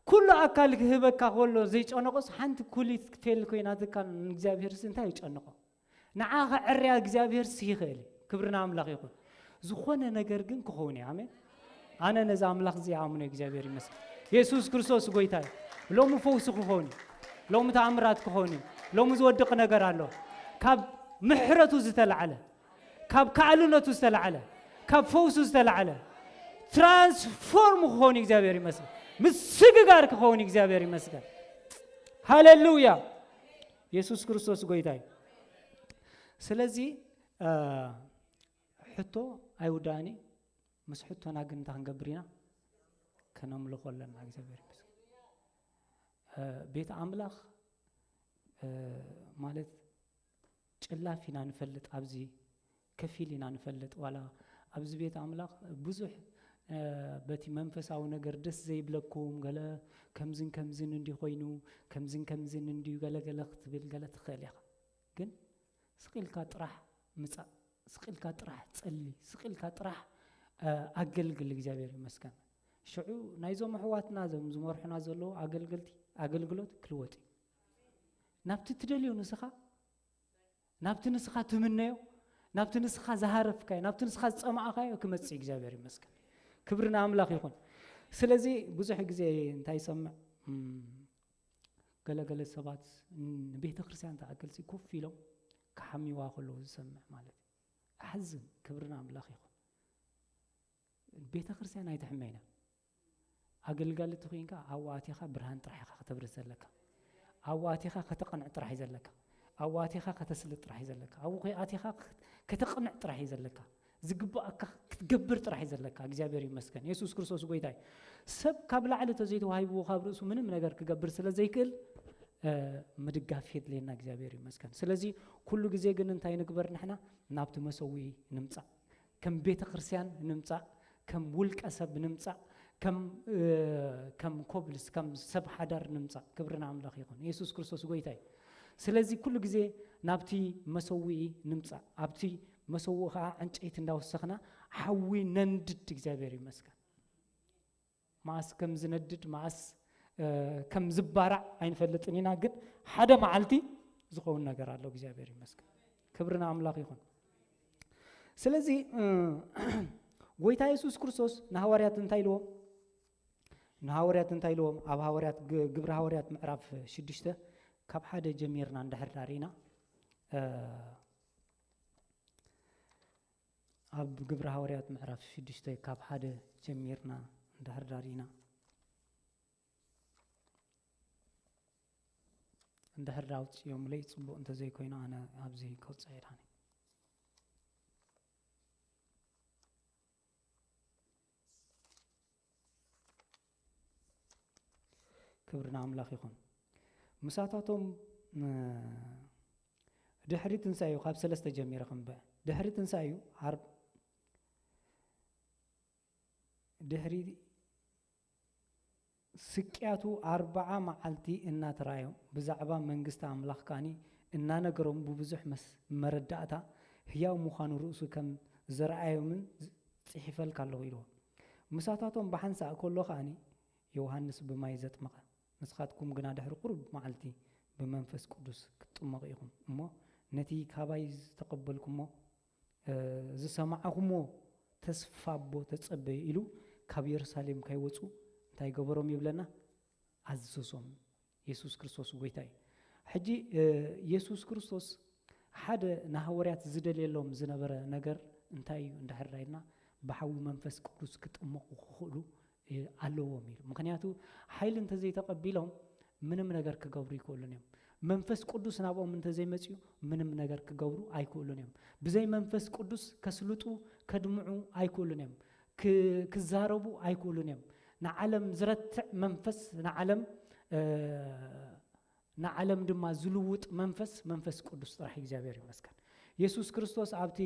ኩሉ አካል ክህበካ ኮሎ ዘይጨነቆስ ሓንቲ ኩሊት ክፌል ኮይናትካ እግዚአብሔር እንታይ ይጨነቆ ንዓኻ ዕርያ እግዚአብሔር ይኽእል ክብርና አምላኽ ይኹን ዝኾነ ነገር ግን ክኸውን አሜን አነ ነዛ አምላኽ ዝያምነ እግዚአብሔር ይመስገን ኢየሱስ ክርስቶስ ጎይታይ ሎሙ ፈውስ ክኸውን ሎሙ ተአምራት ክኸውን ሎሙ ዝወድቕ ነገር ኣሎ ካብ ምሕረቱ ዝተለዓለ ካብ ካዕልነቱ ዝተለዓለ ካብ ፈውሱ ዝተለዓለ ትራንስፎርም ክኸውን እግዚአብሔር ይመስገን ምስግጋር ክኸውን እግዚአብሔር ይመስገን ሃሌሉያ ኢየሱስ ክርስቶስ ጎይታይ ስለዚህ ሕቶ አይውዳኒ ምስ ሕቶና ግን ታንገብሪና ከነምልኾለና እግዚአብሔር ይመስገን ቤት አምላኽ ማለት ጭላፊና ንፈልጥ ኣብዚ ከፊልና ንፈልጥ ዋላ ኣብዚ ቤት አምላኽ ብዙሕ በቲ መንፈሳዊ ነገር ደስ ዘይብለኩም ገለ ከምዝን እንዲ ኮይኑ ከምዝን እንዲ ገለ ክትብል ገለ ትኽእል ኢኻ ግን ስቂልካ ጥራሕ ምጻእ ስቂልካ ጥራሕ ጸሊ ስቂልካ ጥራሕ አገልግል እግዚአብሔር ይመስገን ሽዑ ናይዞም ኣሕዋትና ዞም ዝመርሑና ዘሎ አገልግሎት ክልወጥ ናብቲ ትደልዩ ንስኻ ናብቲ ንስኻ ትምነዮ ናብቲ ንስኻ ዝሃረፍካዮ ናብቲ ንስኻ ዝጸማዕካዮ ክመጽእ እግዚአብሔር ይመስገን ክብርና አምላኽ ይኹን ስለዚህ ብዙሕ ግዜ እንታይ ሰምዕ ገለገለ ሰባት ቤተ ክርስቲያን ተኣገልሲ ኮፍ ኢሎም ከሓሚዋ ከለዉ ዝሰምዕ ማለት ኣሕዝን ክብርና አምላኽ ይኹን ቤተ ክርስቲያን ኣይትሕመይና አገልጋሊት ኮይንካ ኣዋቲኻ ብርሃን ጥራሕ ኢኻ ከተብር ዘለካ ኣዋቲኻ ከተቀንዕ ጥራሕ ዘለካ ኣዋቲኻ ከተስልጥ ጥራሕ ዘለካ ኣዋቲኻ ከተቀንዕ ጥራሕ ዘለካ ዝግባእካ ክትገብር ጥራሕ ዘለካ እግዚአብሔር ይመስገን ኢየሱስ ክርስቶስ ጎይታይ ሰብ ካብ ላዕሊ ተዘይተዋሂብዎ ካብ ርእሱ ምንም ነገር ክገብር ስለ ዘይክእል ምድጋፍ የድልየና እግዚአብሔር ይመስገን ስለዚህ ኩሉ ግዜ ግን እንታይ ንግበር ንሕና ናብቲ መሰዊ ንምጻእ ከም ቤተ ክርስቲያን ንምጻእ ከም ውልቀ ሰብ ንምጻእ ከም ኮብልስ ከም ሰብ ሓዳር ንምጻእ ክብርና አምላኽ ይኹን ኢየሱስ ክርስቶስ ጎይታይ ስለዚህ ኩሉ ግዜ ናብቲ መሰዊ ንምጻእ ኣብቲ መሰዊ ከዓ ዕንጨይቲ እንዳወሰኽና ሓዊ ነንድድ እግዚአብሔር ይመስገን ማስ ከም ዝነድድ ማስ ከም ዝባራዕ ኣይንፈልጥን ኢና ግን ሓደ መዓልቲ ዝኸውን ነገር ኣሎ እግዚአብሔር ይመስገን ክብርና አምላኽ ይኹን ስለዚህ ጎይታ ኢየሱስ ክርስቶስ ንሐዋርያት እንታይ ኢልዎም ኣብ ሐዋርያት ግብረ ሐዋርያት ምዕራፍ 6 ካብ ሓደ ጀሚርና እንዳሕርዳሪና ኣብ ግብረ ሐዋርያት ምዕራፍ 6 ካብ ሓደ ጀሚርና እንዳሕርዳሪና እንድሕር ኣውፅኦም ለይ ፅቡቕ እንተዘይኮይኑ ኣነ ኣብዚ ከውፅእ ኢልሃኒ ክብርና ኣምላኽ ይኹን ምሳታቶም ድሕሪ ትንሳኤ ካብ 3 ጀሚረ ክንበ ድሕሪ ትንሳኤ ድሕሪ ስቅያቱ 40 መዓልቲ እናተራዮም ብዛዕባ መንግስቲ ኣምላኽ ካኒ እናነገሮም ብብዙሕ መረዳእታ ህያው ምዃኑ ርእሱ ከም ዘረኣዮምን ጽሒፈልካ ኣለዎ ኢልዎ ምሳታቶም ብሓንሳእ ከሎ ካኒ ዮሃንስ ብማይ ዘጥመቐ ንስኻትኩም ግና ድሕሪ ቁርብ መዓልቲ ብመንፈስ ቅዱስ ክትጥመቑ ኢኹም እሞ ነቲ ካባይ ዝተቐበልኩሞ ዝሰማዕኹሞ ተስፋ ኣቦ ተጸበዩ ኢሉ ካብ ኢየሩሳሌም ካይወፁ እንታይ ገበሮም ይብለና ኣዘዞም ኢየሱስ ክርስቶስ ጎይታ እዩ ሕጂ ኢየሱስ ክርስቶስ ሓደ ንሐዋርያት ዝደልየሎም ዝነበረ ነገር እንታይ እዩ እንዳሕራይና ብሓዊ መንፈስ ቅዱስ ክጥመቑ ክኽእሉ ኣለዎም ኢሉ ምክንያቱ ሓይሊ እንተዘይተቐቢሎም ምንም ነገር ክገብሩ ይክእሉን እዮም መንፈስ ቅዱስ ናብኦም እንተዘይመፅዩ ምንም ነገር ክገብሩ ኣይክእሉን እዮም ብዘይ መንፈስ ቅዱስ ከስልጡ ከድምዑ ኣይክእሉን እዮም ክዛረቡ ኣይክእሉን እዮም ንዓለም ዝረትዕ መንፈስ ንዓለም ድማ ዝልውጥ መንፈስ ቅዱስ ጥራሕ እግዚአብሔር ይመስገን ኢየሱስ ክርስቶስ ኣብቲ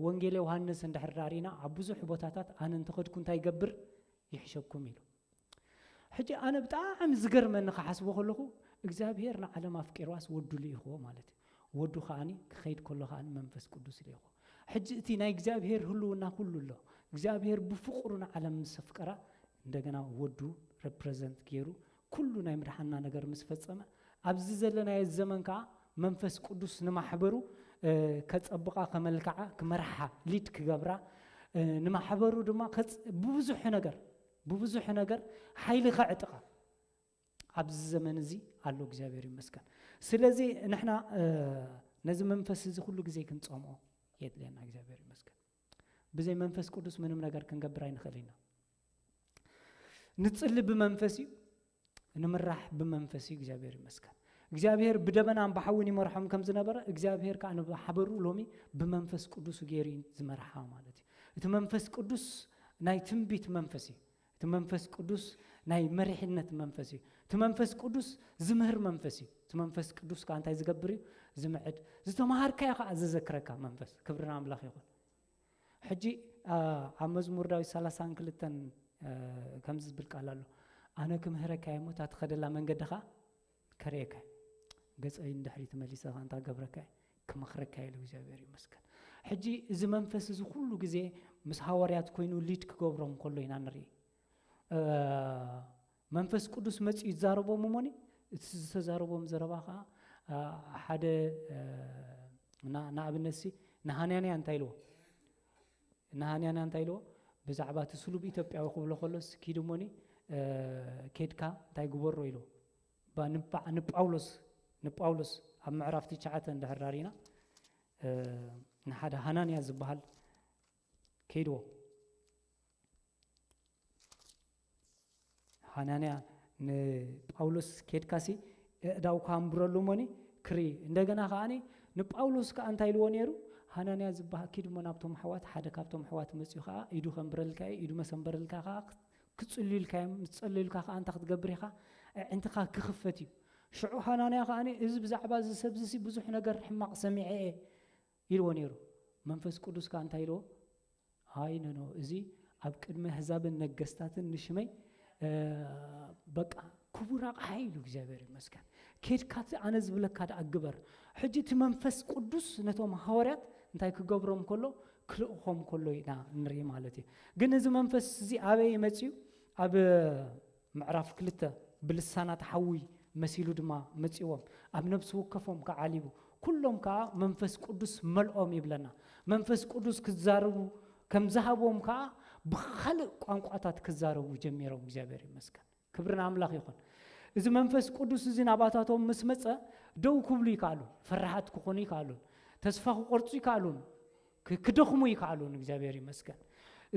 ወንጌል ዮሐንስ እንደሕራሪና ኣብ ብዙሕ ቦታታት ኣነ እንተኸድኩ እንታይ ይገብር ይሕሸኩም ኢሉ ሕጂ ኣነ ብጣዕሚ ዝገርመኒ ክሓስቦ ከለኹ እግዚአብሔር ንዓለም ኣፍቂርዋስ ወዱ ልኢኹ ማለት ወዱ ኸኣኒ ክኸይድ ከሎ ኸኣኒ መንፈስ ቅዱስ ልኢኹ ሕጂ እቲ ናይ እግዚአብሔር ህልውና ኩሉ ኣሎ እግዚአብሔር ብፍቅሩ ንዓለም ምስ ኣፍቀራ እንደገና ወዱ ሪፕሬዘንት ገይሩ ኩሉ ናይ ምድሓና ነገር ምስ ፈጸመ ኣብዚ ዘለናዮ ዘመን ከዓ መንፈስ ቅዱስ ንማሕበሩ ከጸብቃ ከመልክዓ ክመርሓ ሊድ ክገብራ ንማሕበሩ ድማ ብብዙሕ ነገር ሓይሊ ከዕጥቃ ኣብዚ ዘመን እዚ ኣሎ እግዚአብሔር ይመስገን ስለዚ ንሕና ነዚ መንፈስ እዚ ኩሉ ግዜ ክንጾምኦ የድልየና እግዚአብሔር ይመስገን ብዘይ መንፈስ ቅዱስ ምንም ነገር ክንገብር ኣይንኽእልና ንጽሊ ብመንፈስ ንምራሕ በመንፈስ እግዚአብሔር ይመስገን እግዚአብሔር በደመናን በሐውን ይመርሐም ከም ዝነበረ እግዚአብሔር ካን በሐበሩ ሎሚ በመንፈስ ቅዱስ ገሪ ዝመርሐ ማለት እቲ መንፈስ ቅዱስ ናይ ትንቢት መንፈስ እቲ መንፈስ ቅዱስ ናይ መሪሕነት መንፈስ እቲ መንፈስ ቅዱስ ዝምህር መንፈስ እቲ መንፈስ ቅዱስ ካንታይ ዝገብር ዝምዕድ ዝተማሃርካ ያኻ ዘዘክረካ መንፈስ ክብርና አምላኽ ይኹን ሕጂ ኣብ መዝሙር ዳዊት 32 ከም ዝብል ቃል ኣሎ ኣነ ክምህረካ ይሞት ኣትኸደላ መንገድኻ ከረየካ ገጸይ እንድሕሪ ተመሊሰኻ እንታ ገብረካ ክመኽረካ ኢሉ እግዚአብሔር ይመስገን ሕጂ እዚ መንፈስ እዚ ኩሉ ግዜ ምስ ሐዋርያት ኮይኑ ሊድ ክገብሮም ከሎ ኢና ንርኢ መንፈስ ቅዱስ መጽ ይዛረቦም ሞኒ እቲ ዝተዛረቦም ዘረባኻ ሓደ ናኣብነሲ ናሃንያንያ እንታይልዎ ናሃንያንያ እንታይልዎ ብዛዕባ ትስሉብ ኢትዮጵያዊ ክብሎ ከሎስ ኪድሞኒ ኬድካ እንታይ ግበሮ ኢሉ ንጳውሎስ ኣብ ምዕራፍ 9 እንደሕራሪና ንሓደ ሃናንያ ዝበሃል ከይድዎ ሃናንያ ንጳውሎስ ኬድካሲ ዳው ካምብረሉ ሞኒ ክሪ እንደገና ካኒ ንጳውሎስ ካ እንታይ ልዎ ነይሩ ሃናንያ ዝበሃል ኪድሞ ናብቶም ሕዋት ሓደ ካብቶም ሕዋት መጽዩ ካ ኢዱ ከምብረልካ ኢዱ መሰንበረልካ ክጽልልካ ምጽልልካ አንተ ክትገብር ኢኻ እንትኻ ክኽፈት እዩ ሽዑ ሃናንያ ካኒ እዚ ብዛዕባ ዝሰብዚ ብዙሕ ነገር ሕማቕ ሰሚዐ ኢልዎ ነይሩ መንፈስ ቅዱስ ካ እንታይ ኢልዎ ሃይነኖ እዚ ኣብ ቅድመ ህዛብን ነገስታትን ንሽመይ በቃ ክቡር ኣቕሓ ኢሉ እግዚአብሔር ይመስገን ኬድካት ኣነ ዝብለካ ኣግበር ሕጂ እቲ መንፈስ ቅዱስ ነቶም ሐዋርያት እንታይ ክገብሮም ከሎ ክልእኾም ከሎ ኢና ንርኢ ማለት እዩ ግን እዚ መንፈስ እዚ ኣበይ መጽዩ ኣብ ምዕራፍ 2 ብልሳናት ሓዊ መሲሉ ድማ መጽዎም ኣብ ነፍስ ወከፎም ከዓሊቡ ኩሎም ካ መንፈስ ቅዱስ መልኦም ይብለና መንፈስ ቅዱስ ክዛረቡ ከም ዝሃቦም ካ ብኻልእ ቋንቋታት ክዛረቡ ጀሚሮም እግዚአብሔር ይመስገን ክብርና አምላኽ ይኹን እዚ መንፈስ ቅዱስ እዚ ናባታቶም ምስ መጸ ደው ክብሉ ይካሉ ፍርሃት ክኾኑ ይካሉ ተስፋ ክቆርጹ ይካሉ ክደኽሙ ይካሉ እግዚአብሔር ይመስገን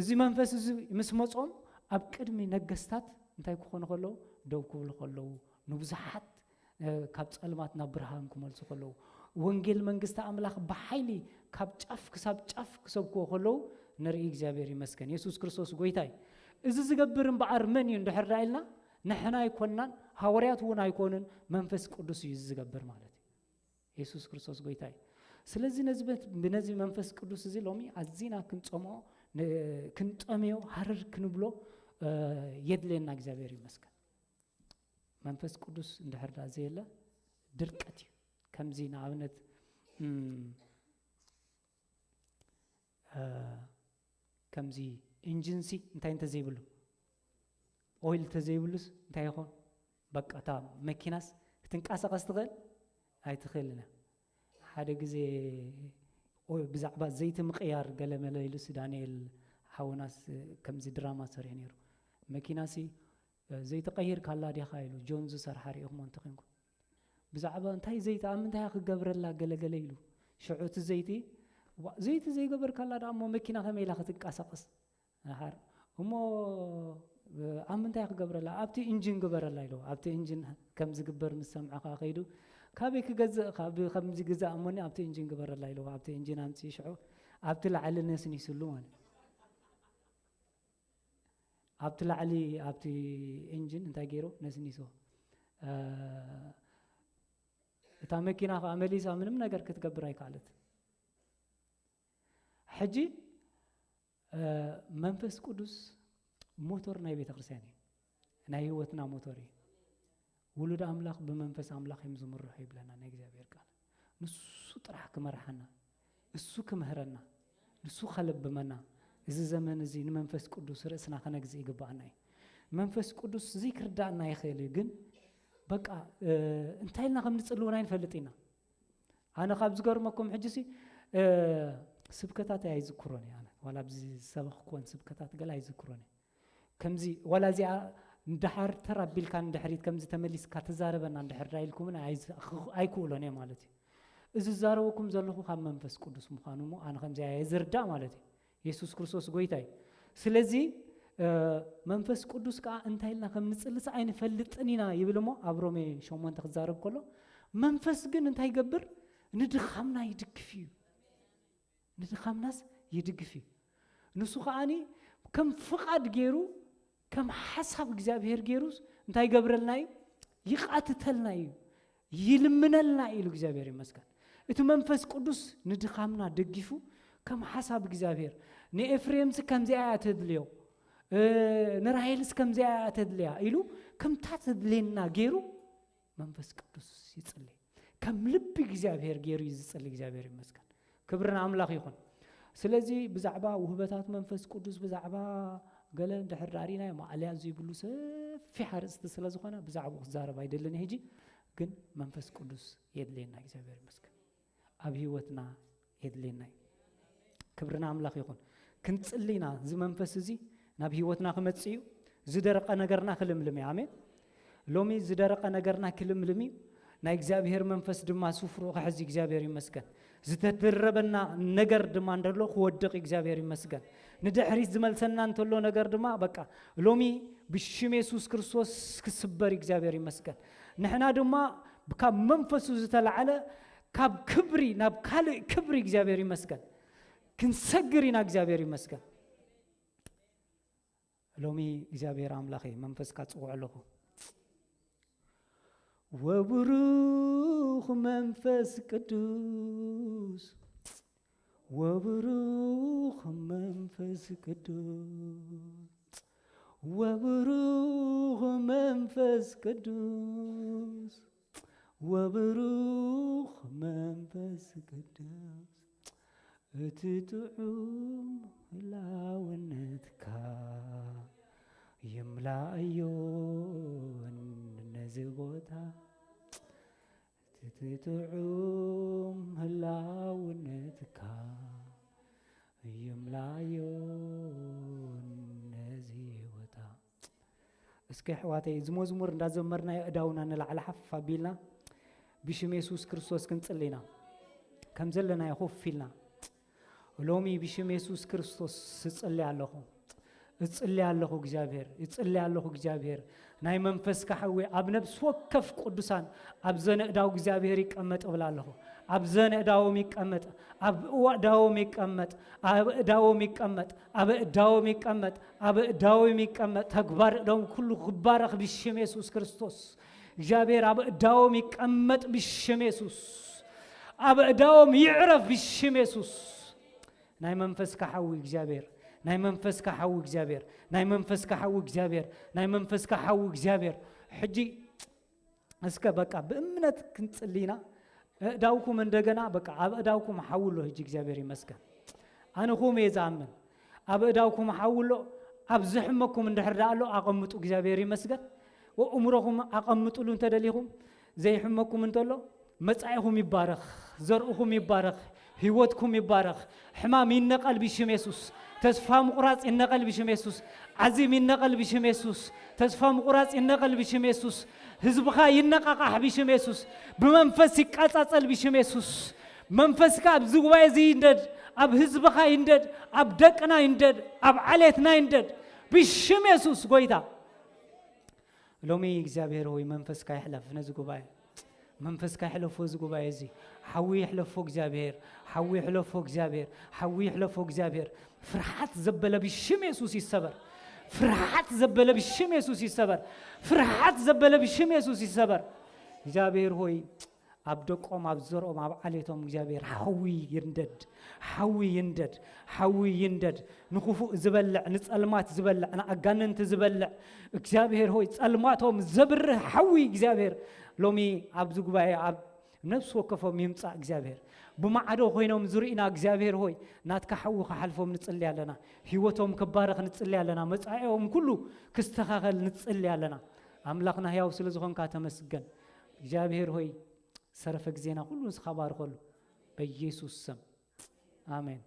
እዚ መንፈስ እዚ ምስ መጾም ኣብ ቅድሚ ነገስታት እንታይ ክኾኑ ከለው ደው ክብሉ ከለው ንብዙሓት ካብ ጸልማት ናብ ብርሃን ክመልሱ ከለው ወንጌል መንግስቲ ኣምላኽ ብሓይሊ ካብ ጫፍ ክሳብ ጫፍ ክሰብክዎ ከለው ንርኢ እግዚአብሔር ይመስገን ኢየሱስ ክርስቶስ ጎይታይ እዚ ዝገብር እምበኣር መን እዩ እንድሕር ኢልና ንሕና ኣይኮንናን ሐዋርያት እውን ኣይኮኑን መንፈስ ቅዱስ እዩ ዝገብር ማለት እዩ ኢየሱስ ክርስቶስ ጎይታይ ስለዚህ ነዚ መንፈስ ቅዱስ እዚ ሎሚ ኣዚና ክንጾምኦ ክንጠምዮ ሃረር ክንብሎ የድለና እግዚአብሔር ይመስገን መንፈስ ቅዱስ እንድሕር ዘየለ ድርቀት እዩ ከምዚ ንኣብነት ከምዚ ኢንጂንሲ እንታይ እንተዘይብሉ ኦይል ተዘይብሉስ እንታይ ይኾን በቃ ታ መኪናስ ክትንቃሳቀስ ትኽእል ኣይትኽእልና ሓደ ግዜ ብዛዕባ ዘይቲ ምቅያር ገለ መለይሉስ ዳንኤል ሓውናስ ከምዚ ድራማ ሰሪሕ ነይሩ መኪናሲ ዘይቲ ቀይር ካላ ዲኻ ኢሉ ጆን ዝሰርሓ ሪኢኹሞ እንትኾንኩ ብዛዕባ እንታይ ዘይቲ ኣብ ምንታይ ክገብረላ ገለገለ ኢሉ ሽዑት ዘይቲ ዘይገበር ካላ ዳ እሞ መኪና ከመይላ ክትንቃሳቀስ ኣሓር እሞ ኣብ ምንታይ ክገብረላ ኣብቲ ኢንጂን ግበረላ ኢሉ ኣብቲ ኢንጂን ከም ዝግበር ምስ ሰምዓኻ ከይዱ ካበይ ክገዝእ ከምዚ ግዛእ እሞኒ ኣብቲ ኢንጂን ግበረላ ኢሉ ኣብቲ ኢንጂን ኣምፂ ሽዑ ኣብቲ ላዕሊ ነስኒሱሉ ማለት ኣብቲ ላዕሊ ኣብቲ ኢንጂን እንታይ ገይሩ ነስኒሱ እታ መኪና ከዓ መሊሳ ምንም ነገር ክትገብር ኣይካለት ሕጂ መንፈስ ቅዱስ ሞተር ናይ ቤተ ክርስቲያን እዩ ናይ ህይወትና ሞተር እዩ ውሉድ አምላኽ በመንፈስ አምላኽ የምዝምርህ ይብለና ናይ እግዚአብሔር ቃል ንሱ ጥራሕ ክመርሐና እሱ ክምህረና ንሱ ከለብመና እዚ ዘመን እዚ ንመንፈስ ቅዱስ ርእስና ከነግዝ ይግባአና መንፈስ ቅዱስ ዝክርዳና ይኽእል ግን በቃ እንታይልና ከም ንጽልውና ይንፈልጥና አነ ካብ ዝገርመኩም ሕጂሲ ስብከታት አይዝክሮኒ አነ ወላ ብዚ ሰበኽኮን ስብከታት ገላ አይዝክሮኒ ከምዚ ወላ ዚኣ እንደሓር ተራቢልካ እንደሕሪት ከምዚ ተመሊስካ ተዛረበና እንደሕር ዳይልኩምና አይኩሎኔ ማለት እዩ እዚ ዛረበኩም ዘለኹ ካብ መንፈስ ቅዱስ ምዃኑሞ አነ ከምዚ አይዝርዳ ማለት እዩ ኢየሱስ ክርስቶስ ጎይታይ ስለዚ መንፈስ ቅዱስ ካ እንታይልና ከም ንጽልስ አይንፈልጥኒና ይብልሞ ኣብ ሮሜ 8 ክዛረብ ከሎ መንፈስ ግን እንታይ ይገብር ንድኻምና ይድግፍ እዩ ንድኻምናስ ይድግፍ እዩ ንሱ ኸኣኒ ከም ፍቃድ ገይሩ ከም ሓሳብ እግዚአብሔር ገይሩስ እንታይ ይገብረልና ይቃትተልና እዩ ይልምነልና ኢሉ እግዚአብሔር ይመስገን እቲ መንፈስ ቅዱስ ንድኻምና ደግፉ ከም ሓሳብ እግዚአብሔር ንኤፍሬምስ ከምዚ አያተድልዮ ንራሔልስ ከምዚ አያተድልያ ኢሉ ከም ታተድለና ገይሩ መንፈስ ቅዱስ ይጽልይ ከም ልብ እግዚአብሔር ገይሩ ይጽልይ እግዚአብሔር ይመስገን ክብርና አምላኽ ይኹን ስለዚህ ብዛዕባ ውህበታት መንፈስ ቅዱስ ብዛዕባ ገለ እንደሕራሪና ማዕልያ ዝይብሉ ሰፊ ሓርስቲ ስለዝኾነ ብዛዕባ ክዛረብ አይደለን ሄጂ ግን መንፈስ ቅዱስ የድለና እግዚአብሔር ይመስገን ኣብ ህይወትና የድለና ክብርና አምላኽ ይኹን ክንጽልይና እዚ መንፈስ እዚ ናብ ህይወትና ክመጽዩ ዝደረቀ ነገርና ክልምልም አሜን ሎሚ ዝደረቀ ነገርና ክልምልም ናይ እግዚአብሔር መንፈስ ድማ ሱፍሩ ከሕዚ እግዚአብሔር ይመስገን ዝተደረበና ነገር ድማ እንደሎ ክወድቕ እግዚአብሔር ይመስገን ንድሕሪት ዝመልሰና እንተሎ ነገር ድማ በቃ ሎሚ ብሽም ኢየሱስ ክርስቶስ ክስበር እግዚአብሔር ይመስገን ንሕና ድማ ካብ መንፈሱ ዝተለዓለ ካብ ክብሪ ናብ ካልእ ክብሪ እግዚአብሔር ይመስገን ክንሰግሪና እግዚአብሔር ይመስገን ሎሚ እግዚአብሔር አምላኽ መንፈስ ካጽውዕ ኣለኹ ወብሩኽ መንፈስ ቅዱስ ወብሩኽ መንፈስ ቅዱስ ወብሩኽ መንፈስ ቅዱስ ወብሩኽ መንፈስ ቅዱስ እትጥዑም ህላውነትካ ይምላእዮን ነዚህ ቦታ እትጥዑም ህላውነትካ ይምላእዮን ነዚህ ቦታ እስኪ ሕዋተይ ዝመዝሙር እንዳዘመርና እዳውና ንላዕለ ሓፍ ኣቢልና ብሽም ኢየሱስ ክርስቶስ ክንጽልይና ከም ዘለና ይኹፍ ኢልና ሎሚ ብሽም ኢየሱስ ክርስቶስ ስጽልይ ኣለኹ እጽልይ ኣለኹ እግዚአብሔር እጽልይ ኣለኹ እግዚአብሔር ናይ መንፈስካ ሓዊ ኣብ ነብስ ወከፍ ቅዱሳን ኣብ ዘነእዳው እግዚአብሔር ይቀመጥ ብላለሁ ኣብ ዘነእዳዎም ይቀመጥ ኣብ እዳዎም ይቀመጥ ኣብ እዳዎም ይቀመጥ ኣብ እዳዎም ይቀመጥ ኣብ እዳዎም ይቀመጥ ተግባር ደም ኩሉ ክባረኽ ብሽም ኢየሱስ ክርስቶስ እግዚአብሔር ኣብ እዳዎም ይቀመጥ ብሽም ኢየሱስ ኣብ እዳዎም ይዕረፍ ብሽም ኢየሱስ ናይ መንፈስካ ሓዊ እግዚአብሔር ናይ መንፈስካ ሓዊ እግዚአብሔር ናይ መንፈስካ ሓዊ እግዚአብሔር ናይ መንፈስካ ሓዊ እግዚአብሔር ሕጂ እስከ በቃ በእምነት ክንጽልይና እዳውኩም እንደገና በቃ ኣብ እዳውኩም ሓውሎ ሕጂ እግዚአብሔር ይመስገን አንኹም የዛምን ኣብ እዳውኩም ሓውሎ ኣብ ዝሕመኩም እንደሕርዳ ኣሎ አቀምጡ እግዚአብሔር ይመስገን ወእምሮኩም አቀምጡሉ እንተደሊኹም ዘይሕመኩም እንተሎ መጻኢኹም ይባረኽ ዘርኡኹም ይባረኽ ህይወትኩም ይባረኽ ሕማም ይነቀል ብሽም ኢየሱስ ተስፋ ምቁራጽ ይነቀል ብሽም ኢየሱስ ዓዚም ይነቀል ብሽም ኢየሱስ ተስፋ ምቁራጽ ይነቀል ብሽም ኢየሱስ ህዝብኻ ይነቃቃሕ ብሽም ኢየሱስ በመንፈስ ይቃጻጸል ብሽም ኢየሱስ መንፈስካ ኣብ ዝጉባኤ ይንደድ ኣብ ህዝብኻ ይንደድ ኣብ ደቅና ይንደድ ኣብ ዓሌትና ይንደድ ብሽም ኢየሱስ ጎይታ ሎሚ እግዚአብሔር ሆይ መንፈስካ ይሕለፍ ነዚ ጉባኤ መንፈስካ ይሕለፎ እዚ ጉባኤ እዚ ሓዊ ይሕለፎ እግዚአብሔር ሓዊ ይሕለፎ እግዚአብሔር ሓዊ ይሕለፎ እግዚአብሔር ፍርሃት ዘበለ ብሽም ኢየሱስ ይሰበር ፍርሃት ዘበለ ብሽም ኢየሱስ ይሰበር ፍርሃት ዘበለ ብሽም ኢየሱስ ይሰበር እግዚአብሔር ሆይ ኣብ ደቆም ኣብ ዘርኦም ኣብ ዓሌቶም እግዚአብሔር ሓዊ ይንደድ ሓዊ ይንደድ ሓዊ ይንደድ ንኹፉእ ዝበልዕ ንጸልማት ዝበልዕ ንኣጋንንት ዝበልዕ እግዚአብሔር ሆይ ጸልማቶም ዘብርህ ሓዊ እግዚአብሔር ሎሚ ኣብዚ ጉባኤ ኣብ ነፍስ ወከፎም ይምጻእ እግዚአብሔር ብማዕዶ ኮይኖም ዝርኢና እግዚአብሔር ሆይ ናትካ ሓዊ ክሓልፎም ንጽልይ ኣለና ህይወቶም ክባረኽ ንጽልይ ኣለና መጻኢኦም ኩሉ ክስተኻኸል ንጽልይ ኣለና ኣምላኽና ሕያው ስለ ዝኾንካ ተመስገን እግዚአብሔር ሆይ ሰረፈ ጊዜና ሁሉ ንስኻ ባርኸሉ በኢየሱስ ስም አሜን